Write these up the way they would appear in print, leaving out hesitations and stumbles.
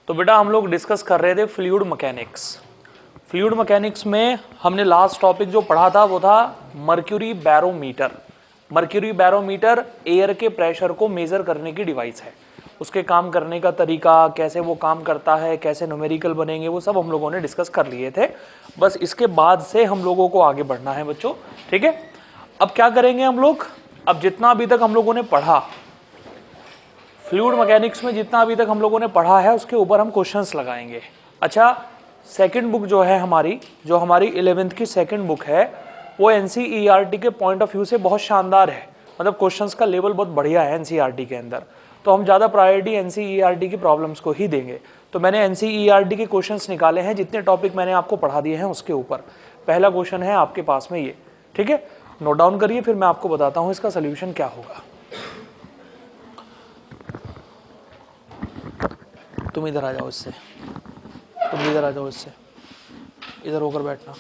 तो बेटा हम लोग डिस्कस कर रहे थे फ्लूइड मैकेनिक्स। फ्लूइड मैकेनिक्स में हमने लास्ट टॉपिक जो पढ़ा था वो था mercury barometer. Mercury barometer air के प्रेशर को मेजर करने की डिवाइस है। उसके काम करने का तरीका, कैसे वो काम करता है, कैसे न्यूमेरिकल बनेंगे, वो सब हम लोगों ने डिस्कस कर लिए थे। बस इसके बाद से हम लोगों को आगे बढ़ना है बच्चों, ठीक है। अब क्या करेंगे हम लोग, अब जितना अभी तक हम लोगों ने पढ़ा फ्लूइड मैकेनिक्स में, जितना अभी तक हम लोगों ने पढ़ा है उसके ऊपर हम क्वेश्चंस लगाएंगे। अच्छा, सेकंड बुक जो है हमारी, जो हमारी 11th की सेकंड बुक है, वो एनसीईआरटी के पॉइंट ऑफ व्यू से बहुत शानदार है। मतलब क्वेश्चंस का लेवल बहुत बढ़िया है एनसीईआरटी के अंदर। तो हम ज़्यादा प्रायोरिटी एनसीईआरटी की प्रॉब्लम्स को ही देंगे। तो मैंने एनसीईआरटी के क्वेश्चंस निकाले हैं, जितने टॉपिक मैंने आपको पढ़ा दिए हैं उसके ऊपर। पहला क्वेश्चन है आपके पास में ये, ठीक है। नोट डाउन करिए, फिर मैं आपको बताता हूँ इसका सोल्यूशन क्या होगा। तुम इधर आ जाओ इससे, तुम इधर आ जाओ इससे, इधर होकर बैठना।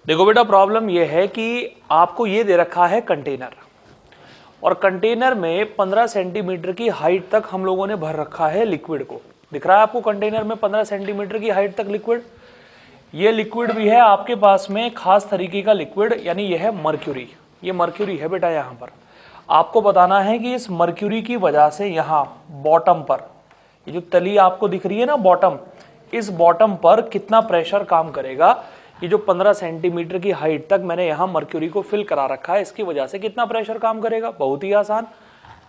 देखो बेटा, प्रॉब्लम यह है कि आपको ये दे रखा है कंटेनर, और कंटेनर में 15 सेंटीमीटर की हाइट तक हम लोगों ने भर रखा है लिक्विड को। दिख रहा है आपको कंटेनर में 15 सेंटीमीटर की हाइट तक लिक्विड। ये लिक्विड भी है आपके पास में खास तरीके का लिक्विड, यानी यह है मर्क्यूरी। ये मर्क्यूरी है बेटा। यहाँ पर आपको बताना है कि इस मर्क्यूरी की वजह से यहाँ बॉटम पर, ये जो तली आपको दिख रही है ना बॉटम, इस बॉटम पर कितना प्रेशर काम करेगा। ये जो 15 सेंटीमीटर की हाइट तक मैंने यहाँ मर्क्यूरी को फिल करा रखा है, इसकी वजह से कितना प्रेशर काम करेगा। बहुत ही आसान,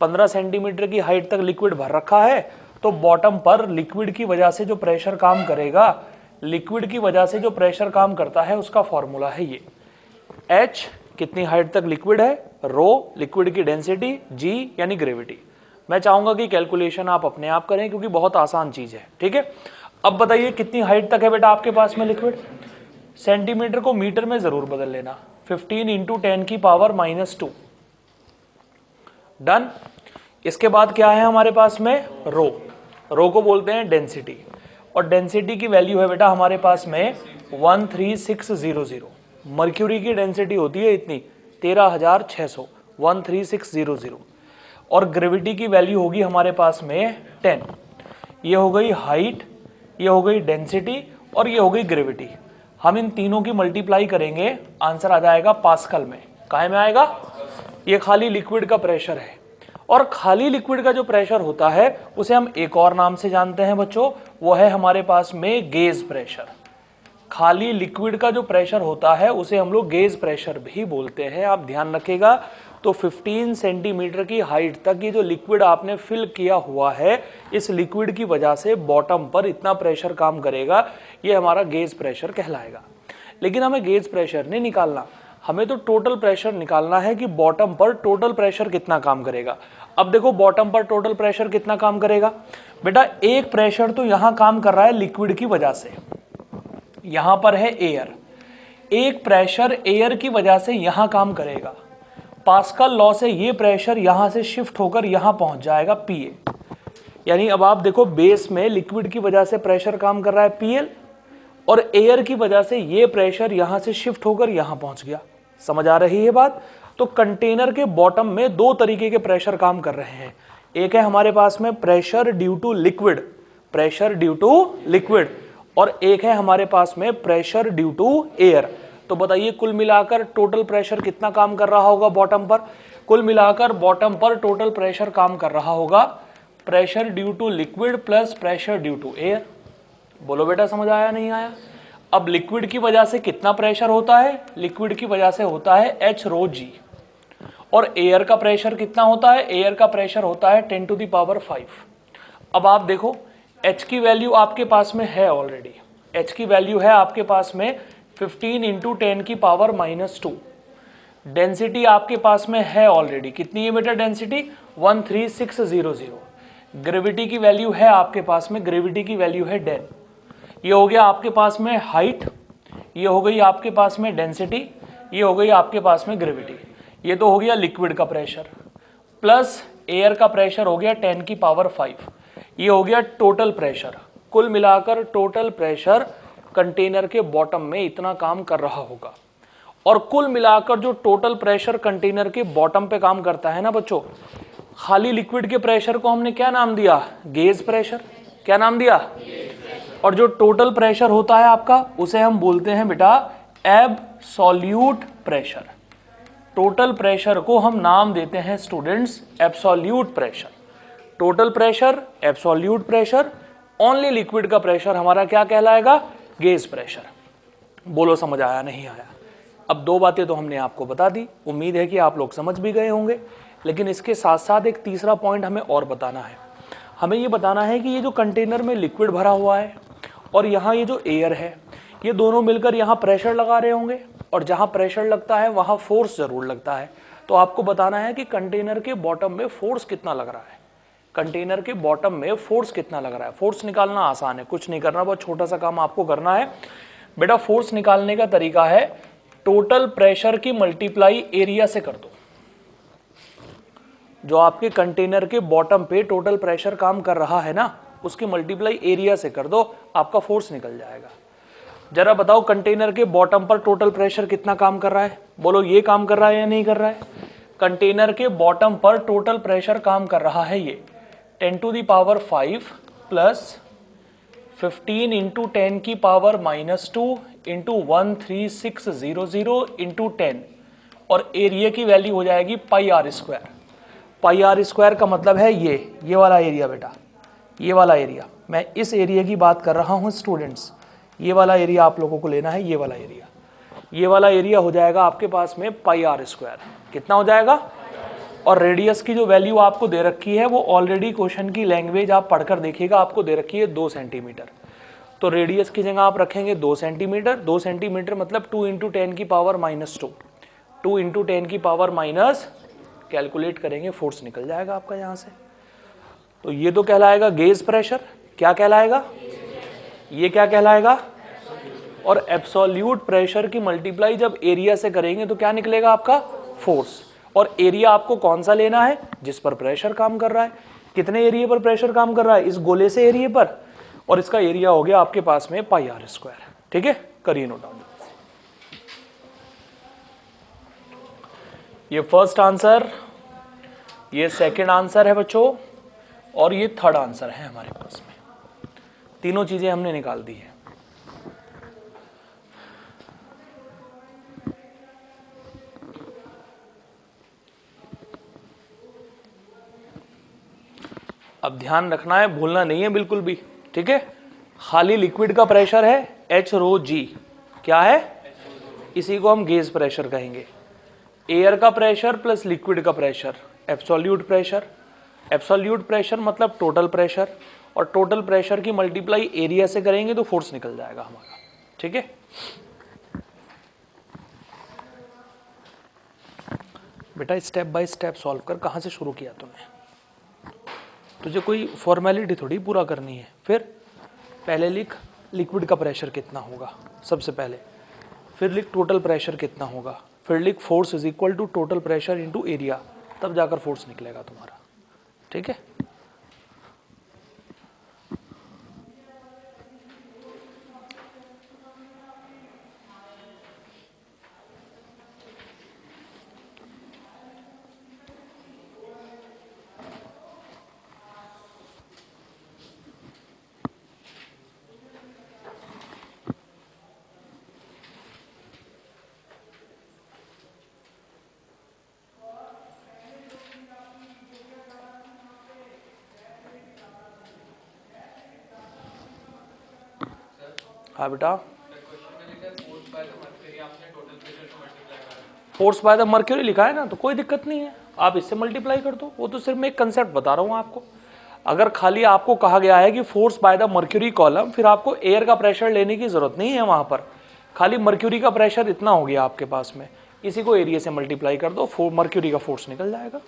15 सेंटीमीटर की हाइट तक लिक्विड भर रखा है, तो बॉटम पर लिक्विड की वजह से जो प्रेशर काम करेगा, लिक्विड की वजह से जो प्रेशर काम करता है उसका फॉर्मूला है ये। H कितनी हाइट तक लिक्विड है, रो लिक्विड की डेंसिटी, G यानी ग्रेविटी। मैं चाहूंगा कि कैलकुलेशन आप अपने आप करें क्योंकि बहुत आसान चीज है, ठीक है। अब बताइए कितनी हाइट तक है बेटा आपके पास में लिक्विड। सेंटीमीटर को मीटर में जरूर बदल लेना, 15 इंटू 10 की पावर -2। डन। इसके बाद क्या है हमारे पास में, रो। रो को बोलते हैं डेंसिटी, और डेंसिटी की वैल्यू है बेटा हमारे पास में 13600। मर्क्यूरी की डेंसिटी होती है इतनी 13600, 13600। और ग्रेविटी की वैल्यू होगी हमारे पास में 10। ये हो गई हाइट, ये हो गई डेंसिटी, और ये हो गई ग्रेविटी। हम इन तीनों की मल्टीप्लाई करेंगे, आंसर आ जाएगा पास्कल में। काहे में आएगा, ये खाली लिक्विड का प्रेशर है। और खाली लिक्विड का जो प्रेशर होता है उसे हम एक और नाम से जानते हैं बच्चों, वो है हमारे पास में गेज प्रेशर। खाली लिक्विड का जो प्रेशर होता है उसे हम लोग गेज प्रेशर भी बोलते हैं। आप ध्यान रखिएगा। तो 15 सेंटीमीटर की हाइट तक ये जो लिक्विड आपने फिल किया हुआ है, इस लिक्विड की वजह से बॉटम पर इतना प्रेशर काम करेगा, ये हमारा गेज प्रेशर कहलाएगा। लेकिन हमें गेज प्रेशर नहीं निकालना, हमें तो टोटल प्रेशर निकालना है कि बॉटम पर टोटल प्रेशर कितना काम करेगा। अब देखो बॉटम पर टोटल प्रेशर कितना काम करेगा बेटा। एक प्रेशर तो यहां काम कर रहा है लिक्विड की वजह से, यहां पर है एयर। एक प्रेशर एयर की वजह से यहां काम करेगा। पास्कल लॉ से ये प्रेशर यहां से शिफ्ट होकर यहां पहुंच जाएगा पीए। यानी अब आप देखो, बेस में लिक्विड की वजह से प्रेशर काम कर रहा है पीएल, और एयर की वजह से ये प्रेशर यहां से शिफ्ट होकर यहां पहुंच गया। समझ आ रही है बात। तो कंटेनर के बॉटम में दो तरीके के प्रेशर काम कर रहे हैं। एक है हमारे पास में pressure due to liquid, pressure due to liquid, और एक है हमारे पास में प्रेशर ड्यू टू एयर। तो बताइए कुल मिलाकर टोटल प्रेशर कितना काम कर रहा होगा बॉटम पर? कुल मिलाकर बॉटम पर टोटल प्रेशर काम कर रहा होगा pressure due to liquid plus pressure due to air. बोलो बेटा समझ आया नहीं आया? अब लिक्विड की वजह से कितना प्रेशर होता है? लिक्विड की वजह से होता है h रो जी। और एयर का प्रेशर कितना होता है? एयर का प्रेशर होता है 10⁵। अब आप देखो h की वैल्यू आपके पास में है ऑलरेडी, h की वैल्यू है आपके पास में 15 × 10⁻²। डेंसिटी आपके पास में है ऑलरेडी, कितनी है बेटा डेंसिटी? 13600। ग्रेविटी की वैल्यू है आपके पास में, ग्रेविटी की वैल्यू है 10। ये हो गया आपके पास में हाइट, ये हो गई आपके पास में डेंसिटी, ये हो गई आपके पास में ग्रेविटी। ये तो हो गया लिक्विड का प्रेशर, प्लस एयर का प्रेशर हो गया 10⁵। ये हो गया टोटल प्रेशर। कुल मिलाकर टोटल प्रेशर कंटेनर के बॉटम में इतना काम कर रहा होगा। और कुल मिलाकर जो टोटल प्रेशर कंटेनर के बॉटम पे काम करता है ना बच्चों, खाली लिक्विड के प्रेशर को हमने क्या नाम दिया? Gauge pressure. क्या नाम दिया? और जो टोटल प्रेशर होता है आपका उसे हम बोलते हैं बेटा एब्सोल्यूट प्रेशर। टोटल प्रेशर को हम नाम देते हैं students absolute pressure. Total pressure absolute pressure, only liquid का प्रेशर हमारा क्या कहलाएगा? Gauge pressure. बोलो समझ आया नहीं आया? अब दो बातें तो हमने आपको बता दी, उम्मीद है कि आप लोग समझ भी गए होंगे। लेकिन इसके साथ साथ एक तीसरा पॉइंट हमें और बताना है। हमें ये बताना है कि ये जो कंटेनर में लिक्विड भरा हुआ है और यहाँ ये जो एयर है, ये दोनों मिलकर यहाँ प्रेशर लगा रहे होंगे, और जहाँ प्रेशर लगता है वहाँ फोर्स जरूर लगता है। तो आपको बताना है कि कंटेनर के बॉटम में फोर्स कितना लग रहा है। कंटेनर के बॉटम में फोर्स कितना लग रहा है? फोर्स निकालना आसान है, कुछ नहीं करना, बहुत छोटा सा काम आपको करना है बेटा। फोर्स निकालने का तरीका है टोटल प्रेशर की मल्टीप्लाई एरिया से कर दो। जो आपके कंटेनर के बॉटम पे टोटल प्रेशर काम कर रहा है ना, उसकी मल्टीप्लाई एरिया से कर दो, आपका फोर्स निकल जाएगा। जरा बताओ कंटेनर के बॉटम पर टोटल प्रेशर कितना काम कर रहा है? बोलो ये काम कर रहा है या नहीं कर रहा है? कंटेनर के बॉटम पर टोटल प्रेशर काम कर रहा है ये 10⁵ प्लस 15 × 10⁻² इंटू 13600 इंटू 10, और एरिया की वैल्यू हो जाएगी πr²। πr² का मतलब है ये वाला एरिया बेटा, ये वाला एरिया। मैं इस एरिया की बात कर रहा हूँ स्टूडेंट्स, ये वाला एरिया आप लोगों को लेना है, ये वाला एरिया। ये वाला एरिया हो जाएगा आपके पास में πr²। कितना हो जाएगा? और रेडियस की जो वैल्यू आपको दे रखी है वो ऑलरेडी क्वेश्चन की लैंग्वेज आप पढ़कर देखिएगा, आपको दे रखी है 2 सेंटीमीटर। तो रेडियस की जगह आप रखेंगे 2 सेंटीमीटर। 2 सेंटीमीटर मतलब 2 × 10⁻²। 2 × 10⁻, कैलकुलेट करेंगे, फोर्स निकल जाएगा आपका यहाँ से। तो ये तो कहलाएगा गेज प्रेशर। क्या कहलाएगा? ये क्या कहलाएगा? और एब्सोल्यूट प्रेशर की मल्टीप्लाई जब एरिया से करेंगे तो क्या निकलेगा आपका? फोर्स। और एरिया आपको कौन सा लेना है? जिस पर प्रेशर काम कर रहा है। कितने एरिया पर प्रेशर काम कर रहा है? इस गोले से एरिया पर, और इसका एरिया हो गया आपके पास में πr²। ठीक है, करिए नोट डाउन। ये फर्स्ट आंसर, ये सेकंड आंसर है बच्चों, और ये थर्ड आंसर है हमारे पास में। तीनों चीजें हमने निकाल दी है। अब ध्यान रखना है, भूलना नहीं है बिल्कुल भी। ठीक है, खाली लिक्विड का प्रेशर है h⁻g। क्या है? इसी को हम गेज प्रेशर कहेंगे। एयर का प्रेशर प्लस लिक्विड का pressure absolute pressure. Absolute pressure मतलब टोटल प्रेशर, और टोटल प्रेशर की मल्टीप्लाई एरिया से करेंगे तो फोर्स निकल जाएगा हमारा। ठीक है, बेटा स्टेप बाय स्टेप सॉल्व कर। कहाँ से शुरू किया तूने? तुझे कोई फॉर्मेलिटी थोड़ी पूरा करनी है। फिर पहले लिख लिक्विड का प्रेशर कितना होगा सबसे पहले, फिर लिख टोटल प्रेशर कितना होगा, फिर लिख force is equal to total pressure into area, तब जाकर फोर्स निकलेगा तुम्हारा। ठीक है, हाँ बेटा, फोर्स बाय द मर्क्यूरी लिखा है ना, तो कोई दिक्कत नहीं है, आप इससे मल्टीप्लाई कर दो। वो तो सिर्फ मैं एक कंसेप्ट बता रहा हूँ आपको। अगर खाली आपको कहा गया है कि force by the mercury column, फिर आपको एयर का प्रेशर लेने की जरूरत नहीं है वहां पर। खाली मर्क्यूरी का प्रेशर इतना हो गया आपके पास में, इसी को एरिया से मल्टीप्लाई कर दो, मर्क्यूरी का फोर्स निकल जाएगा।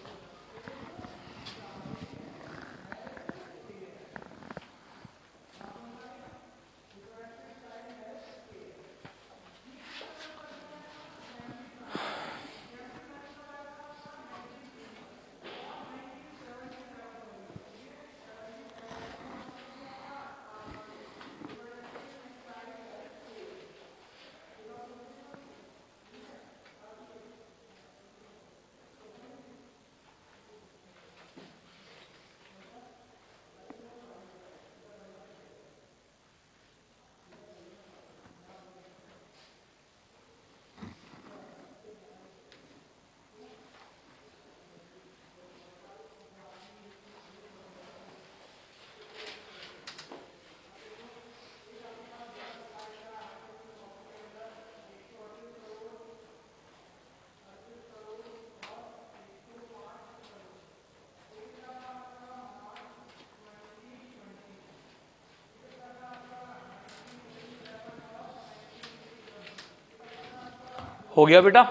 हो गया बेटा।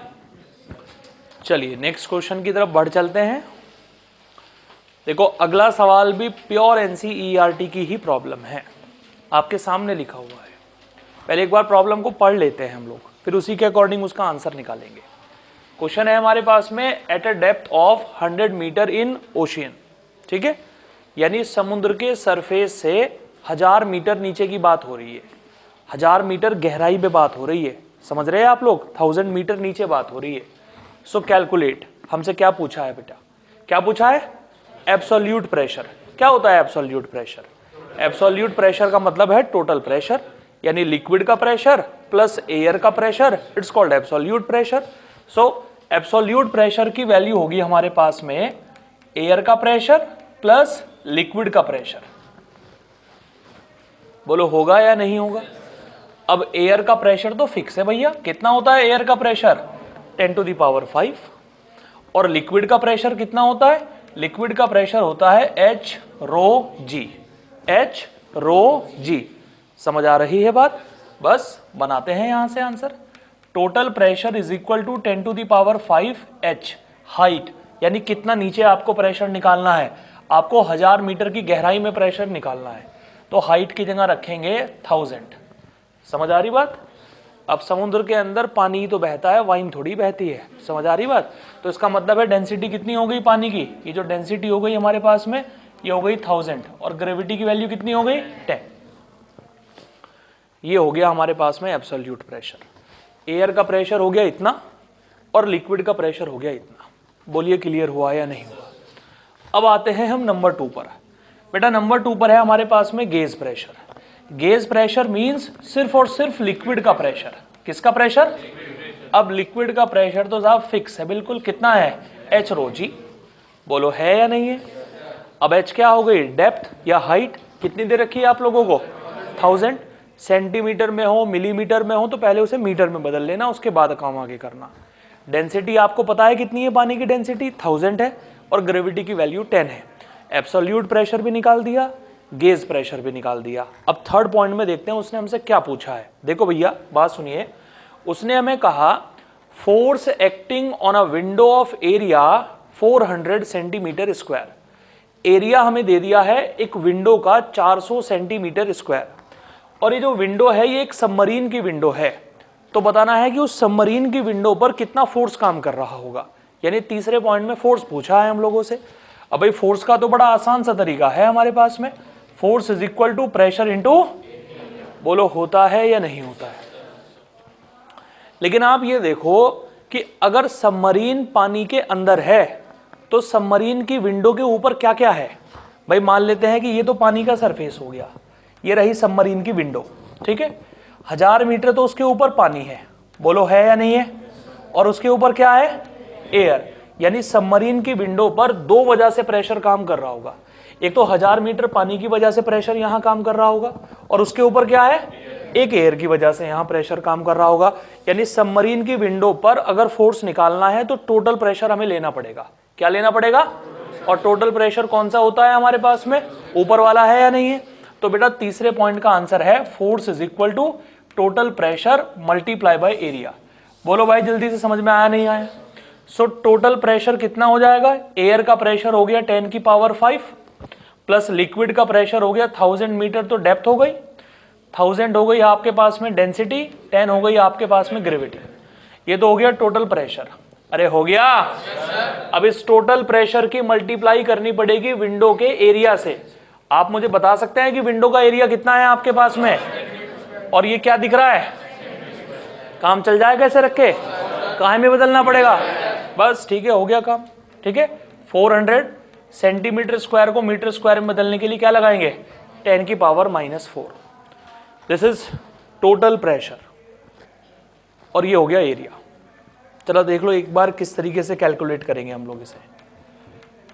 चलिए नेक्स्ट क्वेश्चन की तरफ बढ़ चलते हैं। देखो अगला सवाल भी प्योर एनसीईआरटी की ही प्रॉब्लम है, आपके सामने लिखा हुआ है। पहले एक बार प्रॉब्लम को पढ़ लेते हैं हम लोग, फिर उसी के अकॉर्डिंग उसका आंसर निकालेंगे। क्वेश्चन है हमारे पास में, at a depth of 100 metre in ocean, ठीक है, यानी समुद्र के सरफेस से 1000 मीटर नीचे की बात हो रही है, 1000 मीटर गहराई पे बात हो रही है, समझ रहे हैं आप लोग, 1000 मीटर नीचे बात हो रही है। सो कैलकुलेट, हमसे क्या पूछा है बेटा, क्या पूछा है, एब्सोल्यूट प्रेशर। क्या होता है एब्सोल्यूट प्रेशर? एब्सोल्यूट प्रेशर का मतलब है टोटल प्रेशर, यानी लिक्विड का प्रेशर प्लस एयर का pressure, it's called absolute pressure. So absolute pressure की वैल्यू होगी हमारे पास में एयर का प्रेशर प्लस लिक्विड का प्रेशर। बोलो होगा या नहीं होगा? अब एयर का प्रेशर तो फिक्स है भैया, कितना होता है एयर का प्रेशर, 10⁵ और लिक्विड का प्रेशर कितना होता है, लिक्विड का प्रेशर होता है h⁻g, h⁻g। समझ आ रही है बात? बस बनाते हैं यहां से answer. Total pressure is equal to 10⁵h, height यानी कितना नीचे आपको प्रेशर निकालना है, आपको 1000 मीटर की गहराई में प्रेशर निकालना है, तो हाइट की जगह रखेंगे 1000। समझ आ रही बात? अब समुद्र के अंदर पानी ही तो बहता है, वाइन थोड़ी बहती है, समझ आ रही बात? तो इसका मतलब है डेंसिटी कितनी हो गई पानी की, ये जो डेंसिटी हो गई हमारे पास में ये हो गई 1000, और ग्रेविटी की वैल्यू कितनी हो गई 10। ये हो गया हमारे पास में एब्सोल्यूट प्रेशर। एयर का प्रेशर हो गया इतना और लिक्विड का प्रेशर हो गया इतना। बोलिए क्लियर हुआ या नहीं हुआ? अब आते हैं हम नंबर 2 पर। बेटा नंबर 2 पर है हमारे पास में gauge pressure. Gauge pressure means सिर्फ और सिर्फ लिक्विड का प्रेशर। किसका प्रेशर? अब लिक्विड का प्रेशर तो साहब फिक्स है बिल्कुल, कितना है, h⁻g। बोलो है या नहीं है? अब h क्या हो गई, डेप्थ या हाइट, कितनी दे रखी है आप लोगों को, 1000। सेंटीमीटर में हो मिलीमीटर में हो तो पहले उसे मीटर में बदल लेना, उसके बाद काम आगे करना। डेंसिटी आपको पता है कितनी है, पानी की डेंसिटी 1000 है और ग्रेविटी की वैल्यू 10 है। एब्सोल्यूट प्रेशर भी निकाल दिया, गेज प्रेशर भी निकाल दिया। अब थर्ड पॉइंट में देखते हैं उसने हमसे क्या पूछा है। देखो भैया बात सुनिए, उसने हमें कहा force acting on a window of area 400 centimetre square. Area हमें दे दिया है एक विंडो का 400 सेंटीमीटर स्क्वायर, और ये जो विंडो है ये एक सबमरीन की विंडो है, तो बताना है कि उस सबमरीन की विंडो पर कितना फोर्स काम कर रहा होगा। यानी तीसरे पॉइंट में फोर्स पूछा है हम लोगों से। अब भाई फोर्स का तो बड़ा आसान सा तरीका है हमारे पास में, force is equal to pressure into, बोलो होता है या नहीं होता है? लेकिन आप ये देखो कि अगर सबमरीन पानी के अंदर है तो सबमरीन की विंडो के ऊपर क्या क्या है। भाई मान लेते हैं कि ये तो पानी का सरफेस हो गया, ये रही सबमरीन की विंडो, ठीक है, 1000 मीटर तो उसके ऊपर पानी है, बोलो है या नहीं है, और उसके ऊपर क्या है, एयर। यानी सबमरीन की विंडो पर दो वजह से प्रेशर काम कर रहा होगा, एक तो 1000 मीटर पानी की वजह से प्रेशर यहां काम कर रहा होगा, और उसके ऊपर क्या है, एक एयर की वजह से यहां प्रेशर काम कर रहा होगा। यानी सबमरीन की विंडो पर अगर फोर्स निकालना है तो टोटल प्रेशर हमें लेना पड़ेगा। क्या लेना पड़ेगा? और टोटल प्रेशर कौन सा होता है हमारे पास में? ऊपर वाला है या नहीं है? तो बेटा तीसरे पॉइंट का आंसर है force is equal to total pressure multiply by area. बोलो भाई जल्दी से, समझ में आया नहीं आया? सो टोटल प्रेशर कितना हो जाएगा? एयर का प्रेशर हो गया 10 की पावर 5 प्लस लिक्विड का प्रेशर हो गया 1000 मीटर, तो डेप्थ हो गई 1000, हो गई आपके पास में डेंसिटी 10, हो गई आपके पास में ग्रेविटी। ये तो हो गया टोटल प्रेशर। अरे हो गया? अब इस टोटल प्रेशर की मल्टीप्लाई करनी पड़ेगी विंडो के एरिया से। आप मुझे बता सकते हैं कि विंडो का एरिया कितना है आपके पास में? और ये क्या दिख रहा है? काम चल जाएगा ऐसे रख के? कहाँ में बदलना पड़ेगा? बस ठीक है, हो गया काम। ठीक है, 400 सेंटीमीटर स्क्वायर को मीटर स्क्वायर में बदलने के लिए क्या लगाएंगे? 10 की power -4। This is total pressure और ये हो गया एरिया। चलो देख लो एक बार किस तरीके से कैलकुलेट करेंगे हम लोग इसे।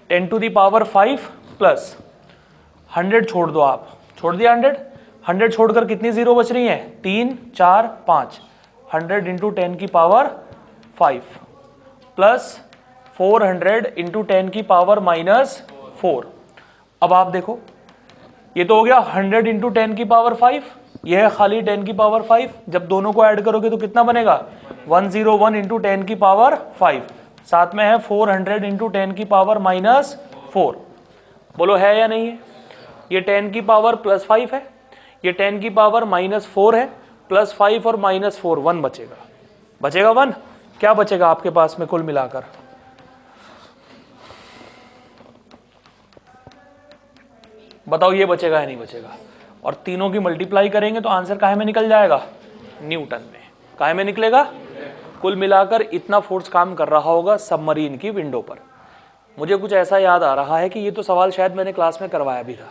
10 टू दी पावर 5 प्लस 100 छोड़ दो, आप छोड़ दिया 100 छोड़कर कितनी जीरो बच रही हैं? 3 4 5। 100 इंटू 10 की पावर 5 प्लस 400 इंटू 10 की पावर -4। अब आप देखो ये तो हो गया 100 इंटू 10 की पावर 5, यह है खाली 10 की पावर 5। जब दोनों को ऐड करोगे तो कितना बनेगा? 101 इंटू 10 की पावर 5। साथ में है 400 इंटू 10 की पावर -4। बोलो है या नहीं है? ये 10 की पावर +5 है, ये 10 की पावर -4 है, +5 और -4, 1 बचेगा। बचेगा 1। क्या बचेगा आपके पास में कुल मिलाकर? बताओ ये बचेगा या नहीं बचेगा? और तीनों की मल्टीप्लाई करेंगे तो आंसर काहे में निकल जाएगा? न्यूटन में। काहे में निकलेगा? कुल मिलाकर इतना फोर्स काम कर रहा होगा सबमरीन की विंडो पर। मुझे कुछ ऐसा याद आ रहा है कि ये तो सवाल शायद मैंने क्लास में करवाया भी था,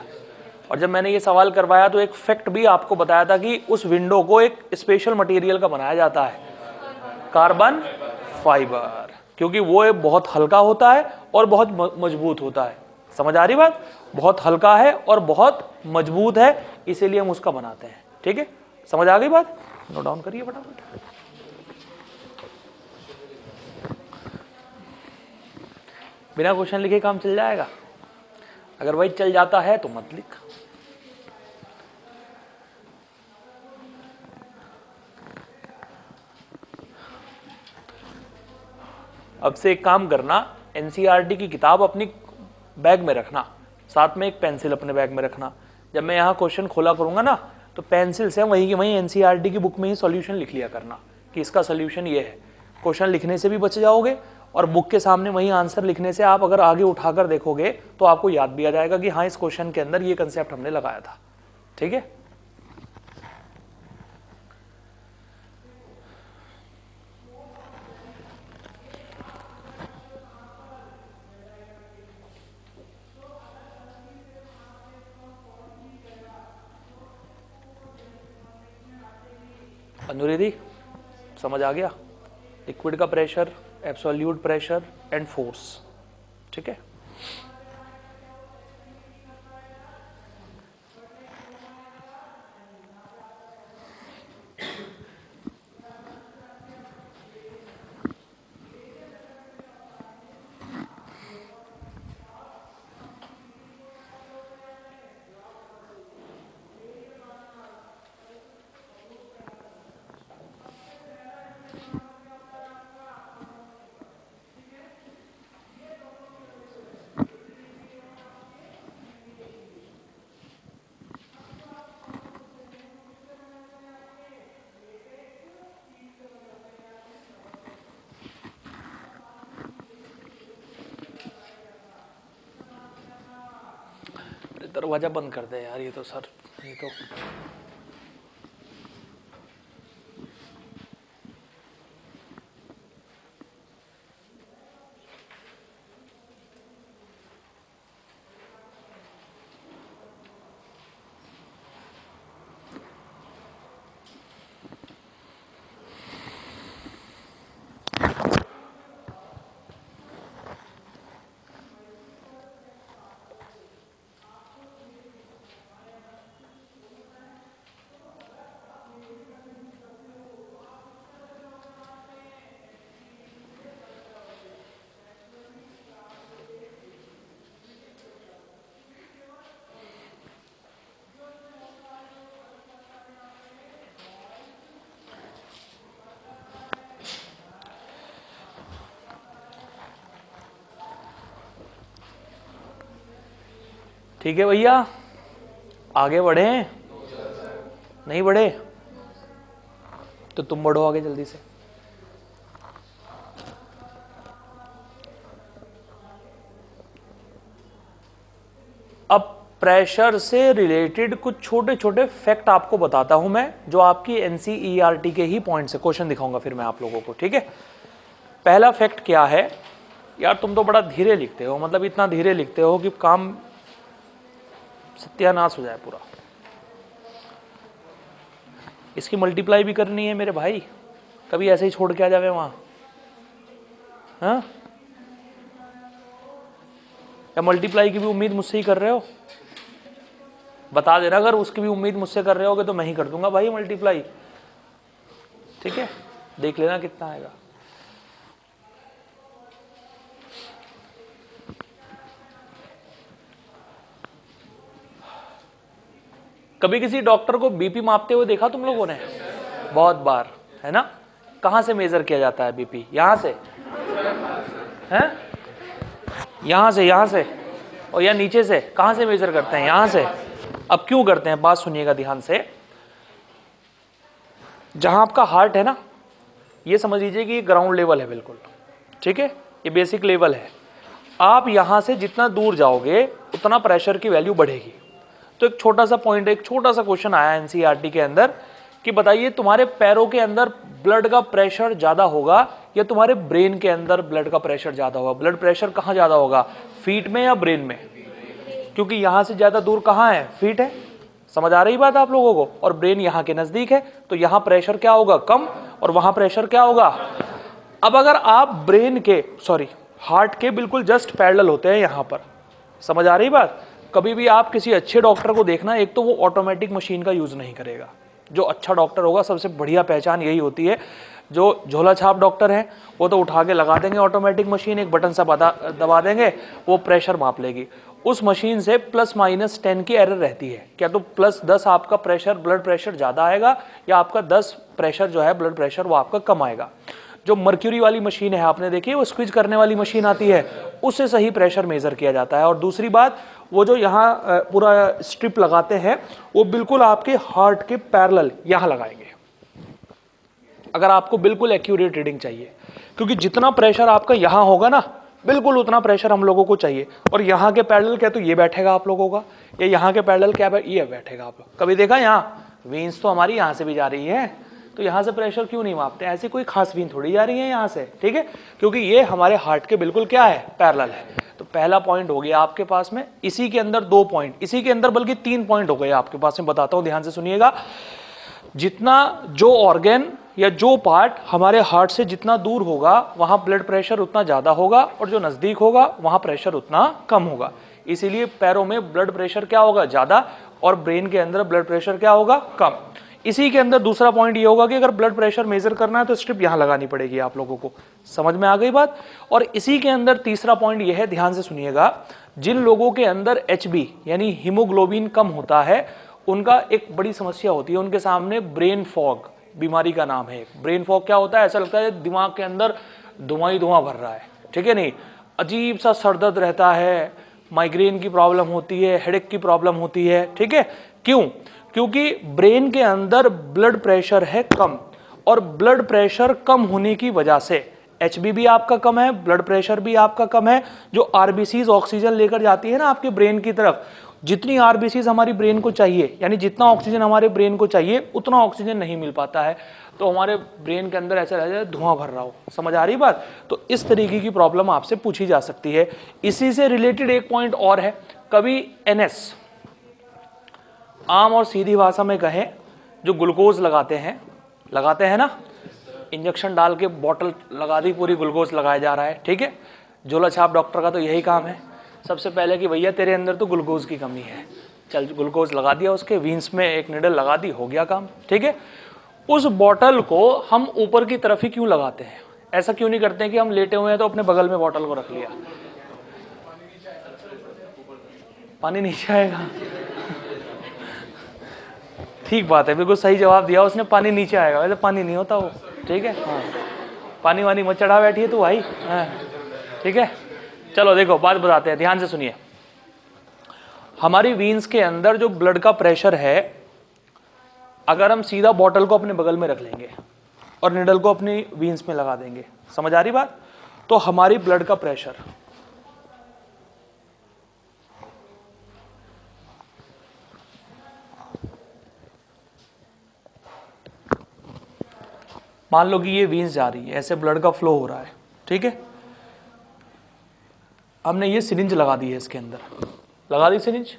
और जब मैंने ये सवाल करवाया तो एक फैक्ट भी आपको बताया था कि उस विंडो को एक स्पेशल मटेरियल का बनाया जाता है, कार्बन फाइबर, क्योंकि वो बहुत हल्का होता है और बहुत मजबूत होता है। समझ आ रही बात? बहुत हल्का है और बहुत मजबूत है, इसीलिए हम उसका बनाते हैं। ठीक है, समझ आ गई बात? नोट डाउन करिए फटाफट। बिना क्वेश्चन लिखे काम चल जाएगा? अगर वही चल जाता है तो मत लिख। अब से एक काम करना, एनसीईआरटी की किताब अपनी बैग में रखना, साथ में एक पेंसिल अपने बैग में रखना। जब मैं यहाँ क्वेश्चन खोला करूंगा ना तो पेंसिल से वहीं की वहीं एनसीईआरटी की बुक में ही सॉल्यूशन लिख लिया करना कि इसका सॉल्यूशन ये है। क्वेश्चन लिखने से भी बच जाओगे और बुक के सामने वही आंसर लिखने से आप अगर आगे उठाकर देखोगे तो आपको याद भी आ जाएगा कि हाँ इस क्वेश्चन के अंदर ये कंसेप्ट हमने लगाया था। ठीक है, अनुरिधि समझ आ गया? लिक्विड का pressure, absolute pressure and force. ठीक है, दरवाजा बंद कर दे यार, ये तो सर, ये तो ठीक है भैया, आगे बढ़े, नहीं बढ़े तो तुम बढ़ो आगे जल्दी से। अब प्रेशर से रिलेटेड कुछ छोटे छोटे फैक्ट आपको बताता हूं मैं, जो आपकी एनसीईआरटी के ही पॉइंट से क्वेश्चन दिखाऊंगा फिर मैं आप लोगों को। ठीक है, पहला फैक्ट क्या है, यार तुम तो बड़ा धीरे लिखते हो, मतलब इतना धीरे लिखते हो कि काम सत्यानाश हो जाए पूरा। इसकी मल्टीप्लाई भी करनी है मेरे भाई, कभी ऐसे ही छोड़ के आ जावे वहां, हाँ? या मल्टीप्लाई की भी उम्मीद मुझसे ही कर रहे हो? बता देना अगर उसकी भी उम्मीद मुझसे कर रहे होगे तो मैं ही कर दूंगा भाई मल्टीप्लाई। ठीक है, देख लेना कितना आएगा। कभी किसी डॉक्टर को बीपी मापते हुए देखा तुम लोगों ने? बहुत बार, है ना? कहां से मेजर किया जाता है बीपी? यहां से, हैं? यहां से और या नीचे से? कहां से मेजर करते हैं? यहां से। अब क्यों करते हैं, बात सुनिएगा ध्यान से। जहां आपका हार्ट है ना, ये समझ लीजिए कि ये ग्राउंड लेवल है बिल्कुल, ठीक है, ये बेसिक लेवल है। आप यहां से जितना दूर जाओगे उतना प्रेशर की वैल्यू बढ़ेगी। तो एक छोटा सा पॉइंट, एक छोटा सा क्वेश्चन आया एनसीईआरटी के अंदर कि बताइए तुम्हारे पैरों के अंदर ब्लड का प्रेशर ज्यादा होगा या तुम्हारे ब्रेन के अंदर ब्लड का प्रेशर ज्यादा होगा? ब्लड प्रेशर कहां ज्यादा होगा, फीट में या ब्रेन में? क्योंकि यहां से ज्यादा दूर कहां है, फीट है। समझ आ रही बात आप लोगों को? और ब्रेन यहां के नजदीक है, तो यहां प्रेशर क्या होगा, कम, और वहां प्रेशर क्या होगा। अब अगर आप ब्रेन के, सॉरी, हार्ट के बिल्कुल जस्ट पैरेलल होते हैं यहां पर, समझ आ रही बात? कभी भी आप किसी अच्छे डॉक्टर को देखना, एक तो वो ऑटोमेटिक मशीन का यूज नहीं करेगा। जो अच्छा डॉक्टर होगा सबसे बढ़िया पहचान यही होती है। जो झोला छाप डॉक्टर हैं वो तो उठा के लगा देंगे ऑटोमेटिक मशीन, एक बटन सा दबा देंगे, वो प्रेशर माप लेगी। उस मशीन से +-10 की एरर रहती है। क्या तो +10 आपका प्रेशर, ब्लड प्रेशर ज्यादा आएगा, या आपका 10 प्रेशर जो है ब्लड प्रेशर वो आपका कम आएगा। जो मर्क्यूरी वाली मशीन है आपने देखी, वो स्क्वीज करने वाली मशीन आती है, उससे सही प्रेशर मेजर किया जाता है। और दूसरी बात, वो जो यहाँ पूरा स्ट्रिप लगाते हैं वो बिल्कुल आपके हार्ट के पैरेलल यहाँ लगाएंगे, अगर आपको बिल्कुल एक्यूरेट रीडिंग चाहिए। क्योंकि जितना प्रेशर आपका यहाँ होगा ना, बिल्कुल उतना प्रेशर हम लोगों को चाहिए। और यहाँ के पैरेलल क्या, तो ये बैठेगा आप लोगों का, या यहाँ के पैरेलल क्या, ये बैठेगा आप लोग। कभी देखा यहाँ वेन्स तो हमारी यहाँ से भी जा रही है, तो यहाँ से प्रेशर क्यों नहीं मापते? ऐसी कोई खास वेन थोड़ी जा रही है यहाँ से, ठीक है, क्योंकि ये हमारे हार्ट के बिल्कुल क्या है, पैरेलल है। तो पहला पॉइंट हो गया आपके पास में। इसी के अंदर 2 पॉइंट, इसी के अंदर बल्कि 3 पॉइंट हो गए आपके पास में, बताता हूं ध्यान से सुनिएगा। जितना जो ऑर्गन या जो पार्ट हमारे हार्ट से जितना दूर होगा वहां ब्लड प्रेशर उतना ज्यादा होगा, और जो नजदीक होगा वहां प्रेशर उतना कम होगा। इसीलिए पैरों में ब्लड प्रेशर क्या होगा, ज्यादा, और ब्रेन के अंदर ब्लड प्रेशर क्या होगा, कम। इसी के अंदर दूसरा पॉइंट ये होगा कि अगर ब्लड प्रेशर मेजर करना है तो स्ट्रिप यहां लगानी पड़ेगी आप लोगों को। समझ में आ गई बात? और इसी के अंदर तीसरा पॉइंट ये है, ध्यान से सुनिएगा, जिन लोगों के अंदर HB यानी हीमोग्लोबिन कम होता है, उनका एक बड़ी समस्या होती है, उनके सामने ब्रेन फॉग बीमारी का नाम है। ब्रेन फॉग क्या होता है, ऐसा लगता है दिमाग के अंदर धुआं ही धुआं भर रहा है, ठीक है, नहीं, अजीब सा सरदर्द रहता है, माइग्रेन की प्रॉब्लम होती है, हेडेक की प्रॉब्लम होती है, ठीक है। क्यों? क्योंकि ब्रेन के अंदर ब्लड प्रेशर है कम, और ब्लड प्रेशर कम होने की वजह से HB भी आपका कम है, ब्लड प्रेशर भी आपका कम है। जो RBCs ऑक्सीजन लेकर जाती है ना आपके ब्रेन की तरफ, जितनी RBCs हमारी ब्रेन को चाहिए, यानी जितना ऑक्सीजन हमारे ब्रेन को चाहिए उतना ऑक्सीजन नहीं मिल पाता है, तो हमारे ब्रेन के अंदर ऐसा रह जाए धुआं भर रहा हो। समझ आ रही बात? तो इस तरीके की प्रॉब्लम आपसे पूछी जा सकती है। इसी से रिलेटेड एक पॉइंट और है, कभी NS, आम और सीधी भाषा में कहें, जो ग्लूकोज लगाते हैं ना, इंजेक्शन डाल के बॉटल लगा दी, पूरी ग्लूकोज लगाया जा रहा है, ठीक है। झोला छाप डॉक्टर का तो यही काम है, सबसे पहले कि भैया तेरे अंदर तो ग्लूकोज की कमी है, चल ग्लूकोज लगा दिया, उसके वीन्स में एक निडल लगा दी, हो गया काम, ठीक है। उस बॉटल को हम ऊपर की तरफ ही क्यों लगाते हैं? ऐसा क्यों नहीं करते हैं कि हम लेटे हुए हैं तो अपने बगल में बॉटल को रख लिया? पानी नीचे आएगा। ठीक बात है, बिल्कुल सही जवाब दिया उसने, पानी नीचे आएगा, वैसे पानी नहीं होता वो, ठीक है। हाँ, पानी वानी मत चढ़ा बैठी है तू भाई, हाँ, ठीक है। चलो देखो बात बताते हैं, ध्यान से सुनिए। हमारी वीन्स के अंदर जो ब्लड का प्रेशर है, अगर हम सीधा बॉटल को अपने बगल में रख लेंगे और निडल को अपनी वीन्स में लगा देंगे, समझ आ रही बात, तो हमारी ब्लड का प्रेशर मान लो कि ये वीन्स जा रही है, ऐसे ब्लड का फ्लो हो रहा है, ठीक है। हमने ये सिरिंज लगा दी है, इसके अंदर लगा दी सिरिंज।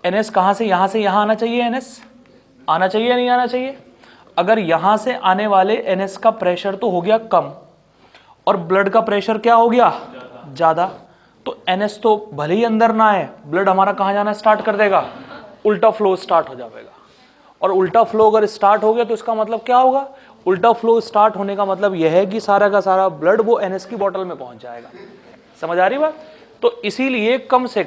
एनएस कहाँ से, यहाँ आना चाहिए, एनएस आना चाहिए या नहीं आना चाहिए। अगर यहाँ से आने वाले एनएस का प्रेशर तो हो गया कम और ब्लड का प्रेशर क्या हो गया ज़्यादा, तो एनएस तो भले ही अंदर ना आए, ब्लड हमारा कहाँ जाना स्टार्ट कर देगा, उल्टा फ्लो स्टार्ट हो जाएगा। और उल्टा फ्लो अगर स्टार्ट हो गया तो इसका मतलब क्या होगा, उल्टा फ्लो स्टार्ट होने का मतलब यह है कि सारा का सारा ब्लड वो एनएस की बोतल में पहुंच जाएगा। समझ आ रही बात। तो इसीलिए कम से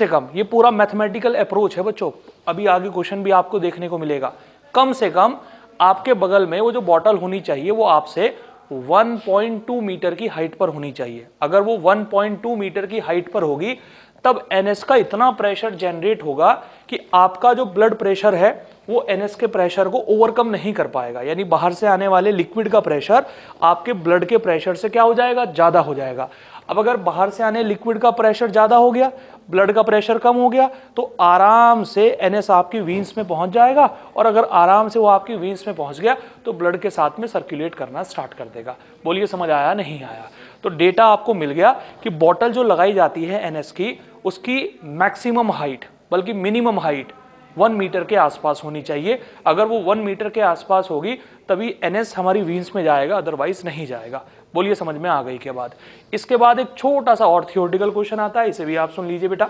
कम ये पूरा मैथमेटिकल अप्रोच है बच्चों, अभी आगे क्वेश्चन भी आपको देखने को मिलेगा। कम से कम आपके बगल में वो जो बॉटल होनी चाहिए वो आपसे 1.2 मीटर की हाइट पर होनी चाहिए। अगर वो 1.2 मीटर की हाइट पर होगी तब एनएस का इतना प्रेशर जनरेट होगा कि आपका जो ब्लड प्रेशर है वो एनएस के प्रेशर को ओवरकम नहीं कर पाएगा। यानी बाहर से आने वाले लिक्विड का प्रेशर आपके ब्लड के प्रेशर से क्या हो जाएगा, ज्यादा हो जाएगा। अब अगर बाहर से आने लिक्विड का प्रेशर ज्यादा हो गया, ब्लड का प्रेशर कम हो गया, तो आराम से एनएस आपकी वीन्स में पहुंच जाएगा। और अगर आराम से वो आपकी वीन्स में पहुंच गया तो ब्लड के साथ में सर्कुलेट करना स्टार्ट कर देगा। बोलिए समझ आया नहीं आया। तो डेटा आपको मिल गया कि बॉटल जो लगाई जाती है एनएस की, उसकी मैक्सिमम हाइट बल्कि मिनिमम हाइट 1 मीटर के आसपास होनी चाहिए। अगर वो 1 मीटर के आसपास होगी तभी एनएस हमारी वीन्स में जाएगा, अदरवाइज नहीं जाएगा। बोलिए समझ में आ गई के बाद। इसके बाद एक छोटा सा और थियोरेटिकल क्वेश्चन आता है, इसे भी आप सुन लीजिए बेटा।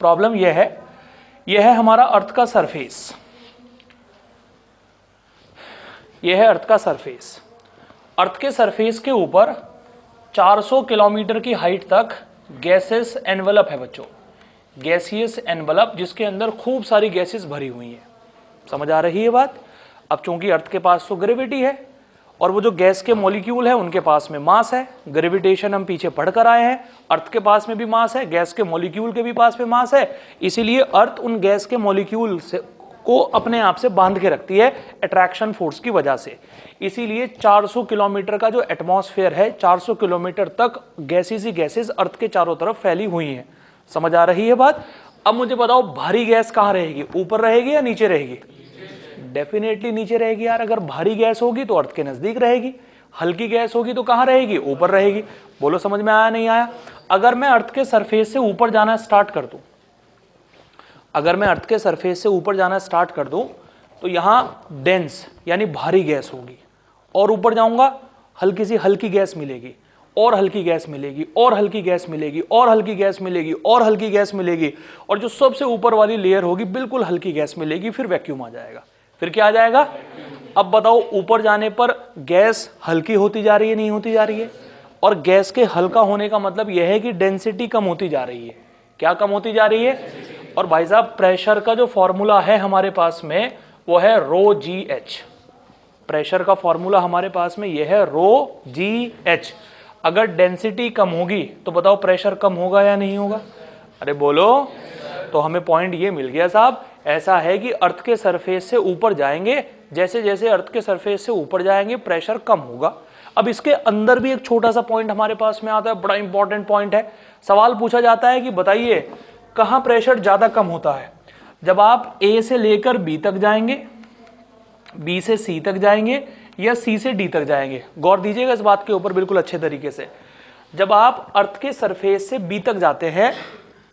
प्रॉब्लम यह है हमारा अर्थ का सरफेस, यह है अर्थ का सरफेस। अर्थ के सरफेस के ऊपर 400 किलोमीटर की हाइट तक गैसेस एनवलप है बच्चों, गैसियस एनवलप, जिसके अंदर खूब सारी गैसेस भरी हुई हैं। समझ आ रही है बात। अब चूंकि अर्थ के पास तो ग्रेविटी है और वो जो गैस के मॉलिक्यूल है उनके पास में मास है, ग्रेविटेशन हम पीछे पढ़ कर आए हैं, अर्थ के पास में भी मास है, गैस के मॉलिक्यूल के भी पास में मास है, इसीलिए अर्थ उन गैस के मॉलिक्यूल से को अपने आप से बांध के रखती है अट्रैक्शन फोर्स की वजह से। इसीलिए 400 किलोमीटर का जो एटमॉस्फेयर है, 400 किलोमीटर तक गैसेस ही गैसेस अर्थ के चारों तरफ फैली हुई हैं। समझ आ रही है बात। अब मुझे बताओ भारी गैस कहां रहेगी, ऊपर रहेगी या नीचे रहेगी? डेफिनेटली नीचे रहेगी यार। अगर भारी गैस होगी तो अर्थ के नजदीक रहेगी, हल्की गैस होगी तो कहां रहेगी, ऊपर रहेगी। बोलो समझ में आया नहीं आया। अगर मैं अर्थ के सरफेस से ऊपर जाना स्टार्ट कर दूं, अगर मैं अर्थ के सरफेस से ऊपर जाना स्टार्ट कर दूं तो यहां डेंस यानी भारी गैस होगी, और ऊपर जाऊंगा हल्की सी हल्की गैस मिलेगी, और हल्की गैस मिलेगी, और हल्की गैस मिलेगी, और हल्की गैस मिलेगी, और हल्की गैस मिलेगी, और जो सबसे ऊपर वाली लेयर होगी बिल्कुल हल्की गैस मिलेगी, फिर वैक्यूम आ जाएगा। फिर क्या आ जाएगा? अब बताओ ऊपर जाने पर गैस हल्की होती जा रही है नहीं होती जा रही है? और गैस के हल्का होने का मतलब यह है कि डेंसिटी कम होती जा रही है। क्या कम होती जा रही है? और भाई साहब प्रेशर का जो फॉर्मूला है हमारे पास में वो है रो जी एच। प्रेशर का फॉर्मूला हमारे पास में यह है रो जी एच। अगर डेंसिटी कम होगी तो बताओ प्रेशर कम होगा या नहीं होगा? अरे बोलो। तो हमें पॉइंट ये मिल गया साहब। ऐसा है कि अर्थ के सरफेस से ऊपर जाएंगे, जैसे जैसे अर्थ के सरफेस से ऊपर जाएंगे प्रेशर कम होगा। अब इसके अंदर भी एक छोटा सा पॉइंट हमारे पास में आता है, बड़ा इंपॉर्टेंट पॉइंट है। सवाल पूछा जाता है कि बताइए कहां प्रेशर ज्यादा कम होता है? जब आप ए से लेकर बी तक जाएंगे, बी से सी तक जाएंगे, या सी से डी तक जाएंगे। गौर दीजिएगा इस बात के ऊपर बिल्कुल अच्छे तरीके से। जब आप अर्थ के सरफेस से बी तक जाते हैं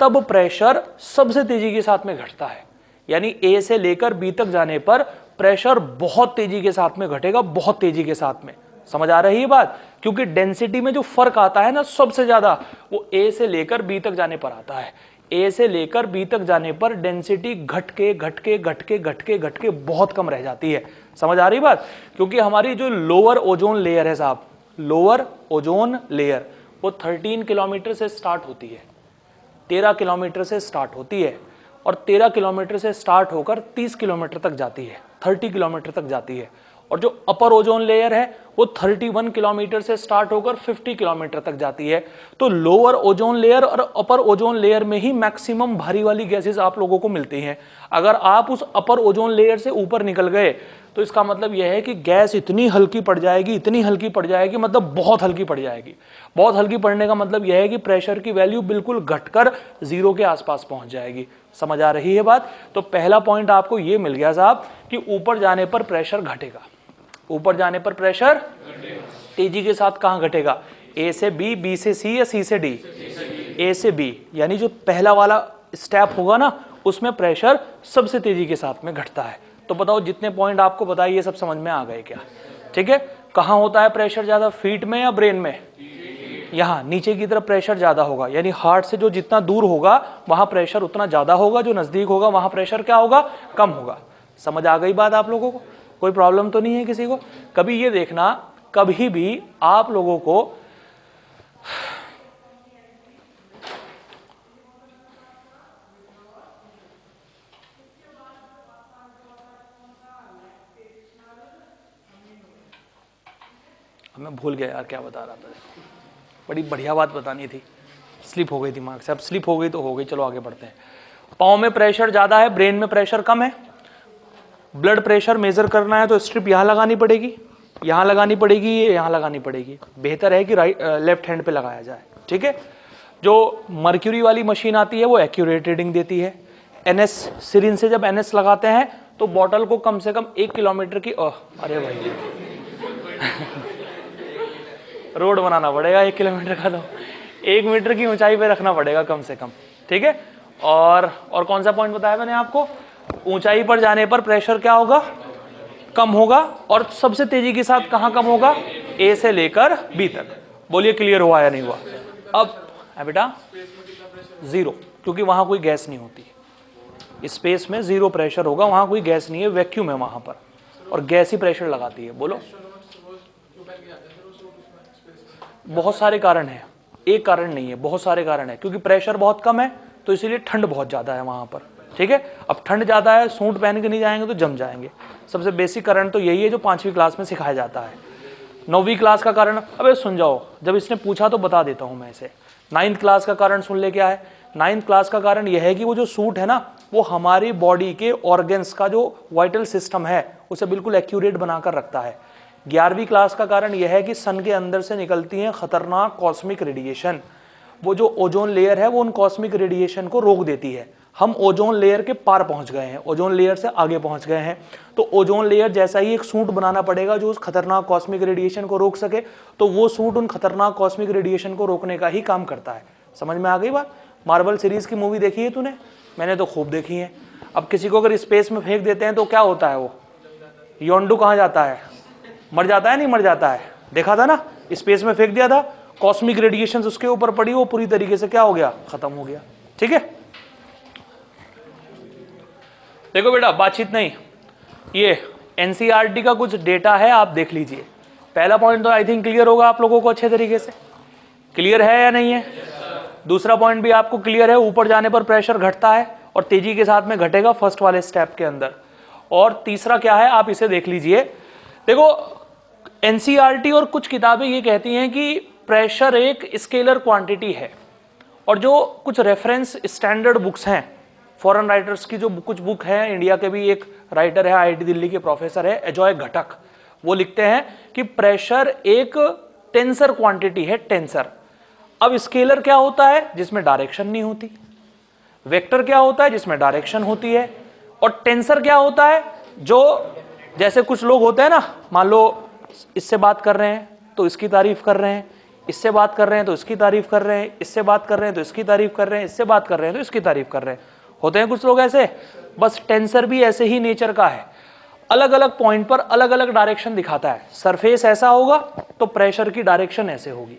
तब प्रेशर सबसे तेजी के साथ में घटता है। यानी ए से लेकर बी तक जाने पर प्रेशर बहुत तेजी के साथ में घटेगा, बहुत तेजी के साथ में। समझ आ रही है बात? क्योंकि डेंसिटी में जो फर्क आता है ना सबसे ज्यादा, वो ए से लेकर बी तक जाने पर आता है। ए से लेकर बी तक जाने पर डेंसिटी घट के बहुत कम रह जाती है। समझ आ रही बात? क्योंकि हमारी जो लोअर ओजोन लेयर है साहब, लोअर ओजोन लेयर, वो 13 किलोमीटर से स्टार्ट होती है, 13 किलोमीटर से स्टार्ट होती है, और 13 किलोमीटर से स्टार्ट होकर 30 किलोमीटर तक जाती है, 30 किलोमीटर तक जाती है। और जो अपर ओजोन लेयर है वो 31 किलोमीटर से स्टार्ट होकर 50 किलोमीटर तक जाती है। तो लोअर ओजोन लेयर और अपर ओजोन लेयर में ही मैक्सिमम भारी वाली गैसेस आप लोगों को मिलती हैं। अगर आप उस अपर ओजोन लेयर से ऊपर निकल गए तो इसका मतलब यह है कि गैस इतनी हल्की पड़ जाएगी, इतनी हल्की पड़ जाएगी, मतलब बहुत हल्की पड़ जाएगी। बहुत हल्की पड़ने का मतलब यह है कि प्रेशर की वैल्यू बिल्कुल घटकर 0 के आसपास पहुंच जाएगी। समझ आ रही है बात? तो पहला पॉइंट आपको यह मिल गया साहब कि ऊपर जाने पर प्रेशर घटेगा। ऊपर जाने पर प्रेशर तेजी के साथ कहां घटेगा? ए से बी, बी से सी या सी से डी? ए से बी, यानी जो पहला वाला स्टेप होगा ना उसमें प्रेशर सबसे तेजी के साथ में घटता है। तो बताओ जितने पॉइंट आपको बताइए ये सब समझ में आ गए क्या? ठीक है। कहां होता है प्रेशर ज्यादा, फीट में या ब्रेन में? यहां नीचे की तरफ प्रेशर ज्यादा होगा, यानी हार्ट से जो जितना दूर होगा वहां प्रेशर उतना ज्यादा होगा, जो नजदीक होगा वहां प्रेशर क्या होगा? कम होगा। समझ आ गई बात आप लोगों को? कोई प्रॉब्लम तो नहीं है किसी को? कभी ये देखना, कभी भी आप लोगों को मैं भूल गया यार क्या बता रहा था, बड़ी बढ़िया बात बतानी थी, स्लिप हो गई दिमाग से। अब स्लिप हो गई तो हो गई, चलो आगे बढ़ते हैं। पाँव में प्रेशर ज्यादा है, ब्रेन में प्रेशर कम है। ब्लड प्रेशर मेजर करना है तो स्ट्रिप यहाँ लगानी पड़ेगी, यहाँ लगानी पड़ेगी, यहाँ लगानी पड़ेगी। बेहतर है कि लेफ्ट हैंड पे लगाया जाए। ठीक है। जो मर्क्यूरी वाली मशीन आती है वो एक्यूरेट रीडिंग देती है। एनएस सिरिंज से जब एनएस लगाते हैं तो बॉटल को कम से कम 1 किलोमीटर की अरे भाई रोड बनाना पड़ेगा 1 किलोमीटर का, तो 1 मीटर की ऊंचाई पे रखना पड़ेगा कम से कम। ठीक है। और कौन सा पॉइंट बताया मैंने आपको? ऊंचाई पर जाने पर प्रेशर क्या होगा? कम होगा। और सबसे तेजी के साथ कहां कम होगा? ए से लेकर बी तक। बोलिए क्लियर हुआ या नहीं हुआ? अब बेटा 0, क्योंकि वहां कोई गैस नहीं होती। स्पेस में 0 प्रेशर होगा, वहां कोई गैस नहीं है, वैक्यूम है वहां पर, और गैस ही प्रेशर लगाती है। बोलो। बहुत सारे कारण हैं, एक कारण नहीं है, बहुत सारे कारण है। क्योंकि प्रेशर बहुत कम है तो इसीलिए ठंड बहुत ज्यादा है वहां पर। ठीक है। अब ठंड ज्यादा है, सूट पहन के नहीं जाएंगे तो जम जाएंगे। सबसे बेसिक कारण तो यही है जो 5वीं क्लास में सिखाया जाता है। 9वीं क्लास का कारण, अबे सुन जाओ, जब इसने पूछा तो बता देता हूं मैं इसे। 9th क्लास का कारण सुन ले क्या है? 9th क्लास का कारण यह है कि वो जो सूट है ना वो हमारी बॉडी के ऑर्गन्स का जो वाइटल सिस्टम है उसे बिल्कुल एक्यूरेट बनाकर रखता है। 11वीं क्लास का कारण यह है कि सन के अंदर से निकलती हैं खतरनाक कॉस्मिक रेडिएशन। वो जो ओजोन लेयर है वो उन कॉस्मिक रेडिएशन को रोक देती है। हम ओजोन लेयर के पार पहुंच गए हैं, ओजोन लेयर से आगे पहुंच गए हैं, तो ओजोन लेयर जैसा ही एक सूट बनाना पड़ेगा जो उस खतरनाक कॉस्मिक रेडिएशन को रोक सके। तो वो सूट उन खतरनाक कॉस्मिक रेडिएशन को रोकने का ही काम करता है। समझ में आ गई बात? मार्वल सीरीज की मूवी देखी है तूने? मैंने तो खूब देखी है। अब किसी को अगर स्पेस में फेंक देते हैं तो क्या होता है? वो योंडू कहाँ जाता है? मर जाता है, नहीं मर जाता है? देखा था ना, स्पेस में फेंक दिया था, कॉस्मिक रेडिएशन उसके ऊपर पड़ी, वो पूरी तरीके से क्या हो गया? खत्म हो गया। ठीक है। देखो बेटा बातचीत नहीं, ये एनसीईआरटी का कुछ डेटा है, आप देख लीजिए। पहला पॉइंट तो आई थिंक क्लियर होगा आप लोगों को अच्छे तरीके से। क्लियर है या नहीं है? दूसरा पॉइंट भी आपको क्लियर है, ऊपर जाने पर प्रेशर घटता है और तेजी के साथ में घटेगा फर्स्ट वाले स्टेप के अंदर। और तीसरा क्या है आप इसे देख लीजिए। देखो एनसीईआरटी और कुछ किताबें ये कहती हैं कि प्रेशर एक स्केलर क्वांटिटी है, और जो कुछ रेफरेंस स्टैंडर्ड बुक्स हैं फॉरेन राइटर्स की, जो कुछ बुक है, इंडिया के भी एक राइटर है, आईआईटी दिल्ली के प्रोफेसर है अजॉय घटक, वो लिखते हैं कि प्रेशर एक टेंसर क्वांटिटी है, टेंसर। अब स्केलर क्या होता है? जिसमें डायरेक्शन नहीं होती। वेक्टर क्या होता है? जिसमें डायरेक्शन होती है। और टेंसर क्या होता है? जो जैसे कुछ लोग होते हैं ना, मान लो इससे बात कर रहे हैं तो इसकी तारीफ कर रहे हैं, इससे बात कर रहे हैं तो इसकी तारीफ कर रहे हैं, इससे बात कर रहे हैं तो इसकी तारीफ कर रहे हैं, इससे बात कर रहे हैं तो इसकी तारीफ कर रहे हैं। होते हैं कुछ लोग ऐसे। बस टेंसर भी ऐसे ही नेचर का है, अलग अलग पॉइंट पर अलग अलग डायरेक्शन दिखाता है। सरफेस ऐसा होगा तो प्रेशर की डायरेक्शन ऐसे होगी,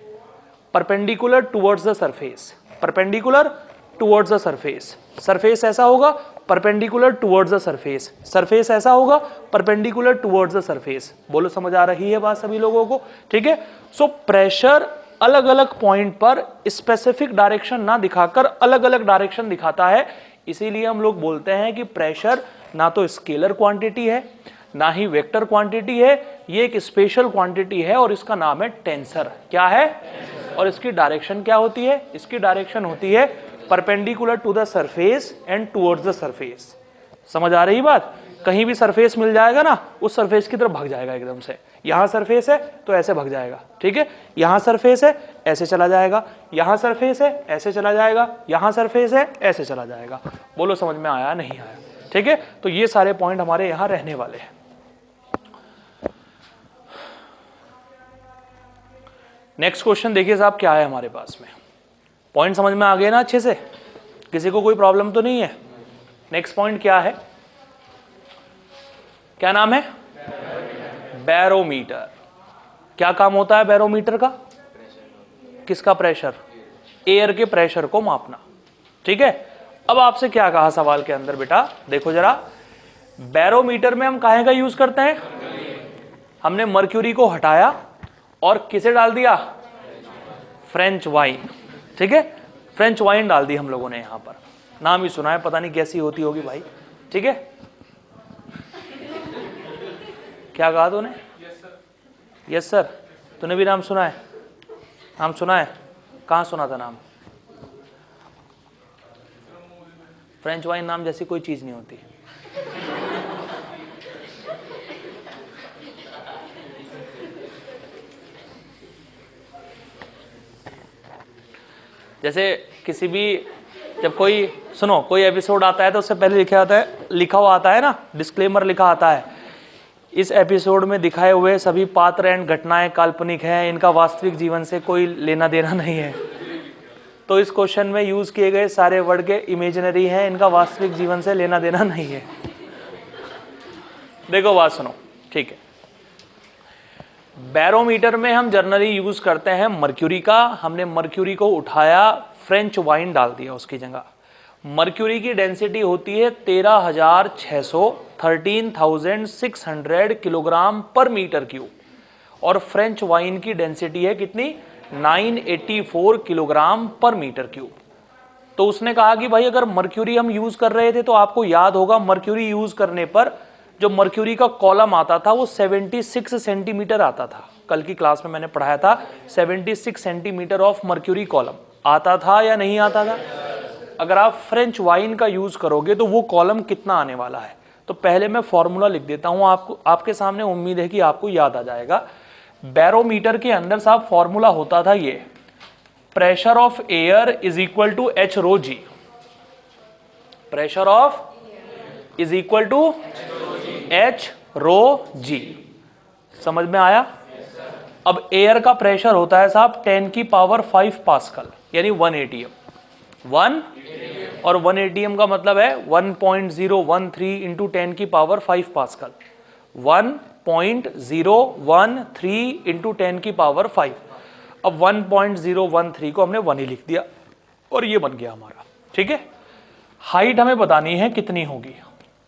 perpendicular towards the surface, perpendicular towards the surface. Surface ऐसा होगा, perpendicular towards the surface, surface ऐसा होगा, परपेंडिकुलर टुवर्ड्स द सरफेस। बोलो समझ आ रही है बात सभी लोगों को? ठीक है। सो प्रेशर अलग अलग पॉइंट पर स्पेसिफिक डायरेक्शन ना दिखाकर अलग अलग डायरेक्शन दिखाता है। इसीलिए हम लोग बोलते हैं कि प्रेशर ना तो स्केलर क्वांटिटी है, ना ही वेक्टर क्वांटिटी है, ये एक स्पेशल क्वांटिटी है और इसका नाम है टेंसर। क्या है? और इसकी डायरेक्शन क्या होती है? इसकी डायरेक्शन होती है perpendicular to the surface and towards the surface. समझ आ रही बात? कहीं भी सरफेस मिल जाएगा ना, उस सरफेस की तरफ भाग जाएगा एकदम से। यहां सरफेस है तो ऐसे भाग जाएगा, ठीक है। यहां सरफेस है ऐसे चला जाएगा, यहां सरफेस है ऐसे चला जाएगा, यहां सरफेस है ऐसे चला जाएगा। बोलो समझ में आया नहीं आया? ठीक है, तो ये सारे पॉइंट हमारे यहां रहने वाले हैं। नेक्स्ट क्वेश्चन देखिए साहब क्या है हमारे पास में। पॉइंट समझ में आ गए ना अच्छे से? किसी को कोई प्रॉब्लम तो नहीं है? नेक्स्ट पॉइंट क्या है? क्या नाम है? बैरोमीटर। क्या काम होता है बैरोमीटर का? किसका प्रेशर? एयर के प्रेशर को मापना, ठीक है। अब आपसे क्या कहा सवाल के अंदर बेटा, देखो जरा, बैरोमीटर में हम काहे का यूज करते हैं? हमने मर्क्यूरी को हटाया और किसे डाल दिया? फ्रेंच वाइन, ठीक है। फ्रेंच वाइन डाल दी हम लोगों ने यहां पर। नाम ही सुना है, पता नहीं कैसी होती होगी भाई, ठीक है। क्या कहा तूने? Yes sir. तूने भी नाम सुना है? नाम सुना है? कहाँ सुना था नाम? फ्रेंच वाइन नाम जैसी कोई चीज नहीं होती। जैसे किसी भी, जब कोई सुनो कोई एपिसोड आता है तो उससे पहले लिखा हुआ आता है ना, डिस्क्लेमर लिखा आता है, इस एपिसोड में दिखाए हुए सभी पात्र एंड घटनाएं काल्पनिक हैं, इनका वास्तविक जीवन से कोई लेना देना नहीं है। तो इस क्वेश्चन में यूज किए गए सारे वर्ड के इमेजिनरी हैं, इनका वास्तविक जीवन से लेना देना नहीं है। देखो बात सुनो, ठीक है। बैरोमीटर में हम जनरली यूज करते हैं मर्क्यूरी का। हमने मर्क्यूरी को उठाया, फ्रेंच वाइन डाल दिया उसकी जगह। मर्क्यूरी की डेंसिटी होती है 13,600 किलोग्राम पर मीटर क्यूब, और फ्रेंच वाइन की डेंसिटी है कितनी? 984 किलोग्राम पर मीटर क्यूब। तो उसने कहा कि भाई अगर मर्क्यूरी हम यूज कर रहे थे तो आपको याद होगा मर्क्यूरी यूज करने पर जो मर्क्यूरी का कॉलम आता था वो 76 सेंटीमीटर आता था। कल की क्लास में मैंने पढ़ाया था 76 सेंटीमीटर ऑफ मर्क्यूरी कॉलम आता था या नहीं आता था? अगर आप फ्रेंच वाइन का यूज करोगे तो वो कॉलम कितना आने वाला है? तो पहले मैं फॉर्मूला लिख देता हूं आपके सामने, उम्मीद है कि आपको याद आ जाएगा। बैरोमीटर के अंदर साहब फॉर्मूला होता था ये, pressure of air is equal to h rho g. Pressure of is equal to h rho g. समझ में आया? अब एयर का प्रेशर होता है साहब 10 की पावर 5 पास्कल, यानी 1 एटीएम। 1 और 1 एटीएम का मतलब है 1.013 इंटू 10 की पावर 5 पास्कल। 1.013 इंटू 10 की पावर 5। अब 1.013 को हमने 1 ही लिख दिया और ये बन गया हमारा, ठीक है। हाइट हमें बतानी है कितनी होगी।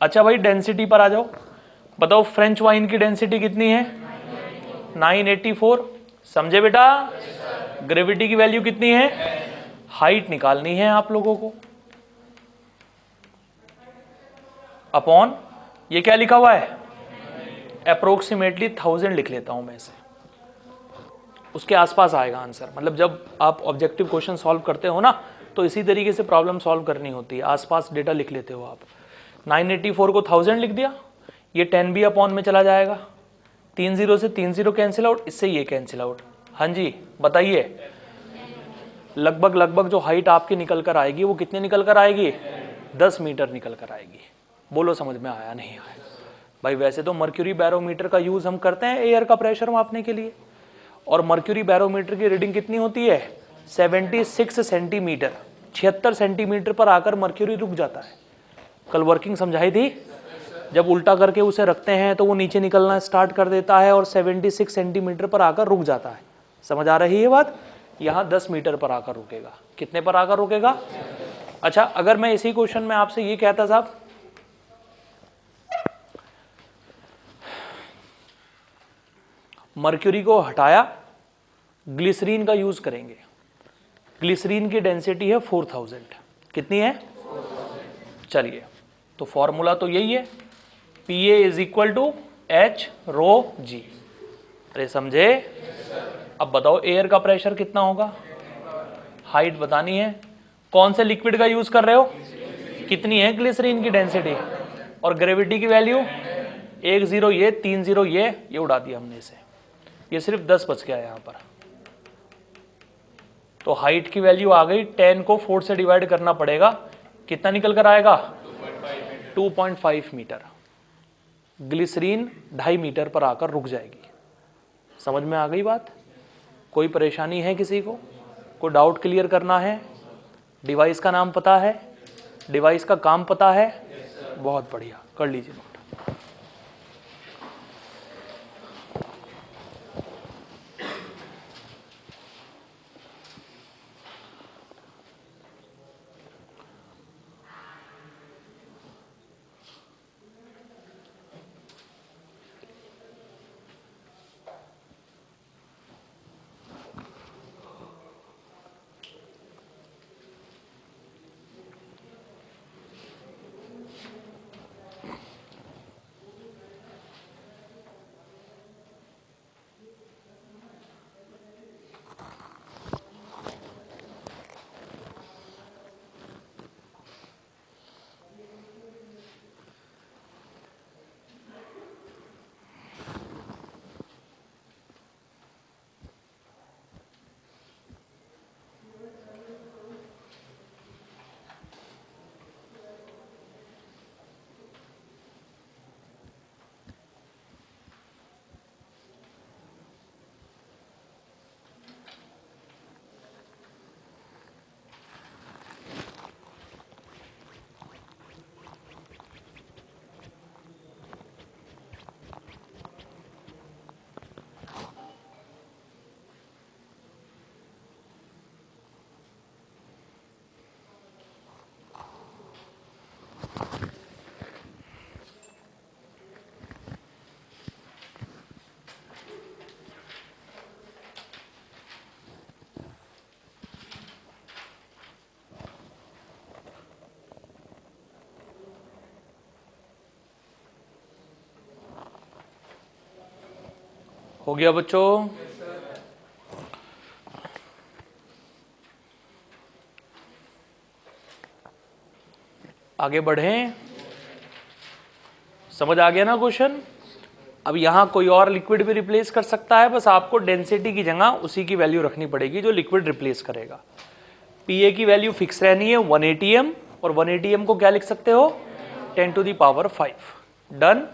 अच्छा भाई डेंसिटी पर आ जाओ, बताओ फ्रेंच वाइन की डेंसिटी कितनी है? 984। समझे बेटा? ग्रेविटी की वैल्यू कितनी है? हाइट निकालनी है आप लोगों को, अपॉन ये क्या लिखा हुआ है? अप्रोक्सीमेटली 1000 लिख लेता हूं मैं इसे, उसके आसपास आएगा आंसर। मतलब जब आप ऑब्जेक्टिव क्वेश्चन सॉल्व करते हो ना तो इसी तरीके से प्रॉब्लम सॉल्व करनी होती है, आसपास डेटा लिख लेते हो आप। 984 को 1000 लिख दिया, ये 10 भी अपॉन में चला जाएगा, 3 0 से 3 0 कैंसिल आउट, इससे ये कैंसिल आउट। हाँ जी बताइए, लगभग जो हाइट आपकी निकल कर आएगी वो कितनी निकल कर आएगी? 10 मीटर निकल कर आएगी। बोलो समझ में आया नहीं आया? भाई वैसे तो मर्क्यूरी बैरोमीटर का यूज हम करते हैं एयर का प्रेशर मापने के लिए, और मर्क्यूरी बैरोमीटर की रीडिंग कितनी होती है? 76 सेंटीमीटर। 76 सेंटीमीटर पर आकर मर्क्यूरी रुक जाता है। कल वर्किंग समझाई थी, जब उल्टा करके उसे रखते हैं तो वो नीचे निकलना स्टार्ट कर देता है और 76 सेंटीमीटर पर आकर रुक जाता है। समझ आ रही है बात? यहाँ 10 मीटर पर आकर रुकेगा। कितने पर आकर रुकेगा? अच्छा अगर मैं इसी क्वेश्चन में आपसे ये कहता साहब, मर्क्यूरी को हटाया, ग्लिसरीन का यूज करेंगे। ग्लिसरीन की डेंसिटी है 4000। कितनी है? चलिए तो फॉर्मूला तो यही है, Pa is equal to H rho G। अरे समझे? अब बताओ एयर का प्रेशर कितना होगा? हाइट बतानी है। कौन से लिक्विड का यूज कर रहे हो? कितनी है ग्लिसरीन की डेंसिटी? और ग्रेविटी की वैल्यू 1 0 ये 3 0 ये उड़ा दिया हमने इसे। ये सिर्फ 10 बच गया यहाँ पर। तो हाइट की वैल्यू आ गई, 10 को 4 से डिवाइड करना पड़ेगा, कितना निकल कर आएगा? 2.5 मीटर। ग्लिसरीन 2.5 मीटर पर आकर रुक जाएगी। समझ में आ गई बात? कोई परेशानी है किसी को? कोई डाउट क्लियर करना है? डिवाइस का नाम पता है? डिवाइस का काम पता है? बहुत बढ़िया, कर लीजिए नोट। हो गया बच्चों? आगे बढ़ें। समझ आ गया ना क्वेश्चन? अब यहां कोई और लिक्विड भी रिप्लेस कर सकता है, बस आपको डेंसिटी की जगह उसी की वैल्यू रखनी पड़ेगी जो लिक्विड रिप्लेस करेगा। पीए की वैल्यू फिक्स रहनी है 1 atm, और 1 atm को क्या लिख सकते हो? 10⁵ डन।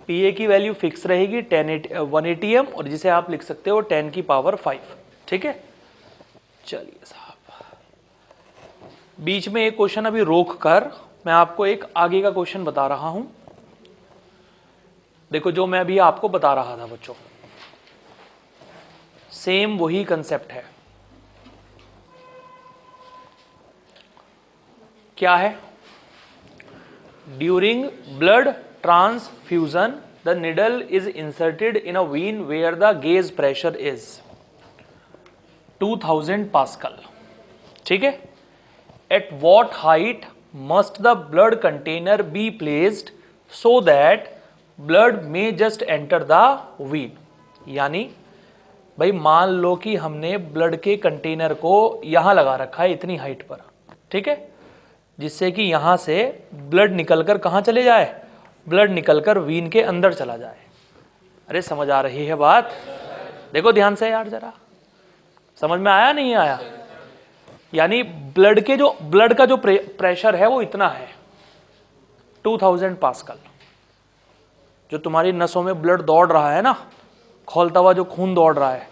पीए की वैल्यू फिक्स रहेगी 1 atm, और जिसे आप लिख सकते हो 10⁵। ठीक है, चलिए साहब, बीच में एक क्वेश्चन अभी रोक कर मैं आपको एक आगे का क्वेश्चन बता रहा हूं। देखो, जो मैं अभी आपको बता रहा था बच्चों, सेम वही कंसेप्ट है। क्या है? During blood transfusion the needle is inserted in a vein where the gauge pressure is 2000 pascal. ठीक है? At what height must the blood container be placed so that blood may just enter the vein. यानी भाई मान लो कि हमने blood के container को यहां लगा रखा है इतनी हाइट पर, ठीक है, जिससे कि यहां से ब्लड निकलकर कहां चले जाए? ब्लड निकलकर वीन के अंदर चला जाए। अरे समझ आ रही है बात? देखो ध्यान से यार, जरा समझ में आया नहीं आया? यानी ब्लड का जो प्रेशर है वो इतना है 2000 पास्कल। जो तुम्हारी नसों में ब्लड दौड़ रहा है ना, खौलता हुआ जो खून दौड़ रहा है,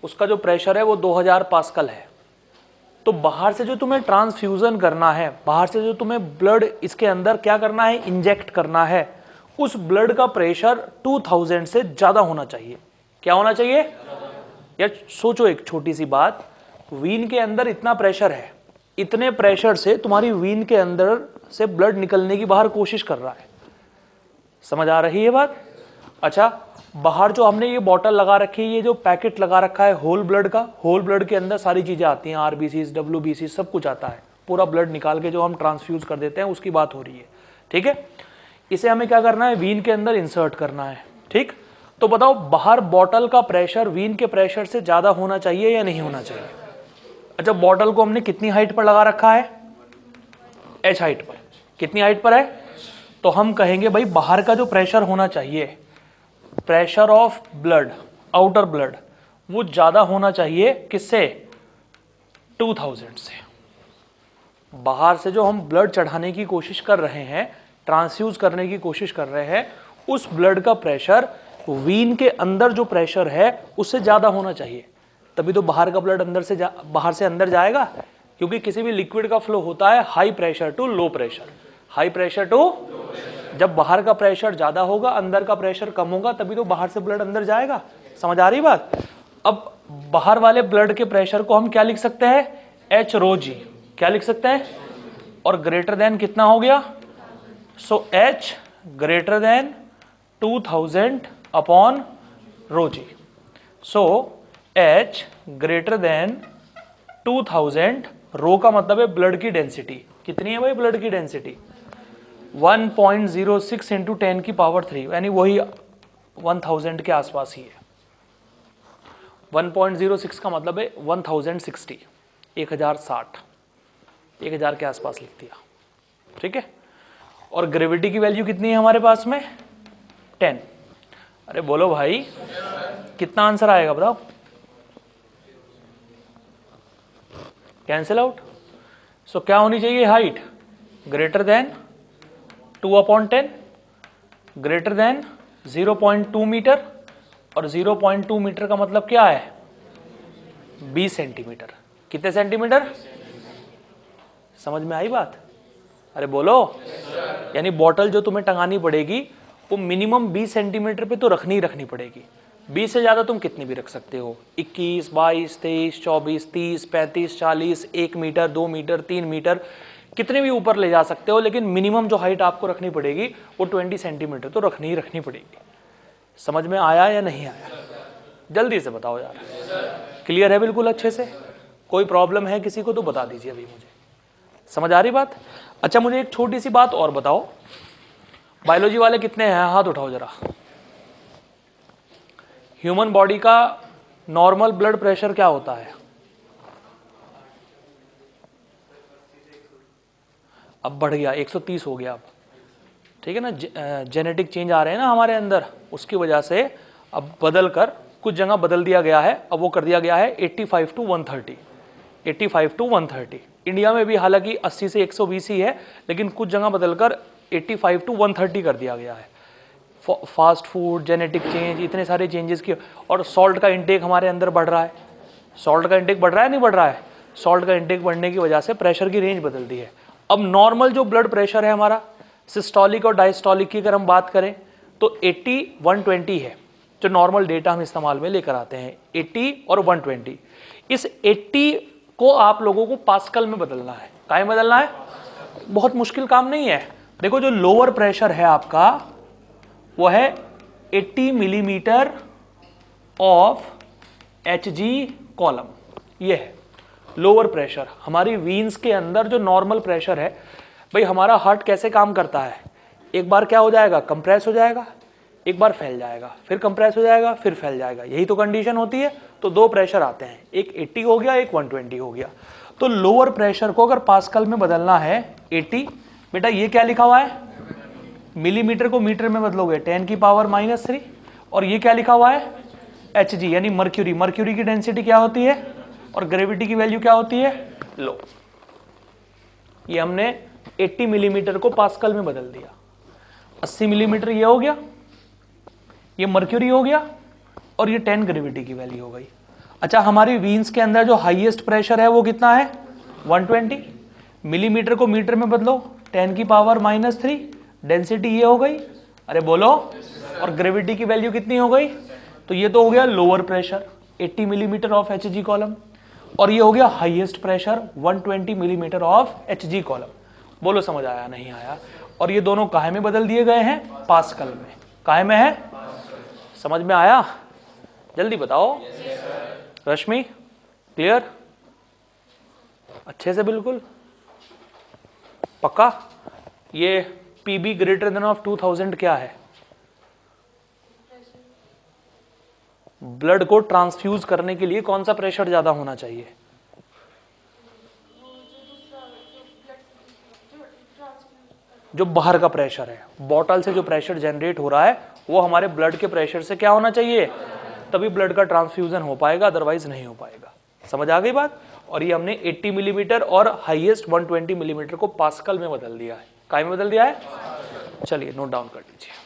उसका जो प्रेशर है वो 2000 पास्कल है। तो बाहर से जो तुम्हें ट्रांसफ्यूजन करना है, बाहर से जो तुम्हें ब्लड इसके अंदर क्या करना है? इंजेक्ट करना है, उस ब्लड का प्रेशर 2000 से ज्यादा होना चाहिए। क्या होना चाहिए? यार सोचो एक छोटी सी बात, वीन के अंदर इतना प्रेशर है, इतने प्रेशर से तुम्हारी वीन के अंदर से ब्लड निकलने की बाहर कोशिश कर रहा है। समझ आ रही है बात? अच्छा, बाहर जो हमने ये बॉटल लगा रखी है, ये जो पैकेट लगा रखा है होल ब्लड का, होल ब्लड के अंदर सारी चीजें आती हैं, आरबीसी, डब्ल्यूबीसी, सब कुछ आता है। पूरा ब्लड निकाल के जो हम ट्रांसफ्यूज कर देते हैं उसकी बात हो रही है। ठीक है? इसे हमें क्या करना है, वीन के अंदर इंसर्ट करना है। ठीक, तो बताओ बाहर बॉटल का प्रेशर वीन के प्रेशर से ज्यादा होना चाहिए या नहीं होना चाहिए? अच्छा, बॉटल को हमने कितनी हाइट पर लगा रखा है? h हाइट पर। कितनी हाइट पर है? तो हम कहेंगे भाई बाहर का जो प्रेशर होना चाहिए, pressure of blood, outer blood, वो ज्यादा होना चाहिए किससे? 2000 से। बाहर से जो हम ब्लड चढ़ाने की कोशिश कर रहे हैं, ट्रांसफ्यूज करने की कोशिश कर रहे हैं, उस ब्लड का प्रेशर वीन के अंदर जो प्रेशर है उससे ज्यादा होना चाहिए, तभी तो बाहर का ब्लड बाहर से अंदर जाएगा। क्योंकि किसी भी लिक्विड का फ्लो होता है high pressure to low pressure, high pressure to, जब बाहर का प्रेशर ज्यादा होगा अंदर का प्रेशर कम होगा, तभी तो बाहर से ब्लड अंदर जाएगा। समझ आ रही बात? अब बाहर वाले ब्लड के प्रेशर को हम क्या लिख सकते हैं? h रो जी। क्या लिख सकते हैं? और ग्रेटर देन कितना हो गया? So h greater than 2000 upon rho g. So h greater than 2000, rho का मतलब है ब्लड की डेंसिटी। कितनी है भाई ब्लड की डेंसिटी? 1.06 इंटू 10 की पावर 3, यानी वही 1000 के आसपास ही है। 1.06 का मतलब है 1060, 1060, 1000 के आसपास लिख दिया। ठीक है, और ग्रेविटी की वैल्यू कितनी है हमारे पास में? 10। अरे बोलो भाई, कितना आंसर आएगा बताओ? Cancel out. सो क्या होनी चाहिए height? Greater than 2/10, greater than 0.2 metre, और 0.2 मीटर का मतलब क्या है? 20 सेंटीमीटर। कितने सेंटीमीटर? समझ में आई बात? अरे बोलो। यानी बॉटल जो तुम्हें टंगानी पड़ेगी वो मिनिमम 20 सेंटीमीटर पे तो रखनी ही रखनी पड़ेगी। 20 से ज्यादा तुम कितनी भी रख सकते हो, 21, 22, 23, 24, 30, 35, 40, 1 मीटर, 2 मीटर, 3 मीटर, कितने भी ऊपर ले जा सकते हो, लेकिन मिनिमम जो हाइट आपको रखनी पड़ेगी वो 20 सेंटीमीटर तो रखनी ही रखनी पड़ेगी। समझ में आया या नहीं आया? जल्दी से बताओ यार। क्लियर है बिल्कुल अच्छे से? कोई प्रॉब्लम है किसी को तो बता दीजिए अभी मुझे। समझ आ रही बात? अच्छा, मुझे एक छोटी सी बात और बताओ, बायोलॉजी वाले कितने हैं? हाथ उठाओ जरा। ह्यूमन बॉडी का नॉर्मल ब्लड प्रेशर क्या होता है? अब बढ़ गया, 130 हो गया अब। ठीक है ना, जेनेटिक चेंज आ रहे हैं ना हमारे अंदर, उसकी वजह से अब बदल कर कुछ जगह बदल दिया गया है। अब वो कर दिया गया है 85 टू 130, 85 टू 130। इंडिया में भी हालांकि 80 से 120 ही है, लेकिन कुछ जगह बदलकर 85 टू 130 कर दिया गया है। फास्ट फूड, जेनेटिक चेंज, इतने सारे चेंजेस की। और सॉल्ट का इंटेक हमारे अंदर बढ़ रहा है। सॉल्ट का इंटेक बढ़ रहा है नहीं बढ़ रहा है? सॉल्ट का इंटेक बढ़ने की वजह से प्रेशर की रेंज बदल दी है। अब नॉर्मल जो ब्लड प्रेशर है हमारा, सिस्टोलिक और डायस्टोलिक की अगर हम बात करें तो 80 120 है, जो नॉर्मल डेटा हम इस्तेमाल में लेकर आते हैं, 80 और 120। इस 80 को आप लोगों को पास्कल में बदलना है। काय में बदलना है? बहुत मुश्किल काम नहीं है। देखो, जो लोअर प्रेशर है आपका वो है 80 मिलीमीटर ऑफ Hg कॉलम। ये है लोअर प्रेशर। हमारी वीन्स के अंदर जो नॉर्मल प्रेशर है, भाई हमारा हार्ट कैसे काम करता है? एक बार क्या हो जाएगा? कंप्रेस हो जाएगा, एक बार फैल जाएगा, फिर कंप्रेस हो जाएगा, फिर फैल जाएगा। यही तो कंडीशन होती है। तो दो प्रेशर आते हैं, एक 80 हो गया, एक 120 हो गया। तो लोअर प्रेशर को अगर पास्कल में बदलना है 80, बेटा ये क्या लिखा हुआ है? मिलीमीटर को मीटर में बदलोगे 10 की पावर -3, और ये क्या लिखा हुआ है? Hg, यानी मर्क्यूरी। मर्क्यूरी की डेंसिटी क्या होती है और ग्रेविटी की वैल्यू क्या होती है? लो। ये हमने 80 मिलीमीटर को पास्कल में बदल दिया। 80 मिलीमीटर ये हो गया, ये मर्क्यूरी हो गया, और ये 10 ग्रेविटी की वैल्यू हो गई। अच्छा, हमारी वीन्स के अंदर जो हाईएस्ट प्रेशर है वो कितना है? 120। मिलीमीटर को मीटर में बदलो, 10 की पावर -3, डेंसिटी ये हो गई। अरे बोलो। और ग्रेविटी की वैल्यू कितनी हो गई? तो ये तो हो गया lower pressure 80 millimetre of Hg column, और ये हो गया highest pressure 120 millimetre of Hg column. बोलो समझ आया नहीं आया? और ये दोनों काहे में बदल दिए गए हैं? पास्कल में। काहे में है? समझ में आया? जल्दी बताओ। रश्मि, क्लियर? अच्छे से बिल्कुल पक्का? ये पीबी ग्रेटर देन ऑफ 2000 क्या है? ब्लड को ट्रांसफ्यूज करने के लिए कौन सा प्रेशर ज्यादा होना चाहिए? जो बाहर का प्रेशर है, बॉटल से जो प्रेशर जनरेट हो रहा है वो हमारे ब्लड के प्रेशर से क्या होना चाहिए, तभी ब्लड का ट्रांसफ्यूजन हो पाएगा, अदरवाइज नहीं हो पाएगा। समझ आ गई बात? और ये हमने 80 मिलीमीटर और हाईएस्ट 120 मिलीमीटर को पास्कल में बदल दिया है। काय में बदल दिया है? चलिए नोट डाउन कर लीजिए।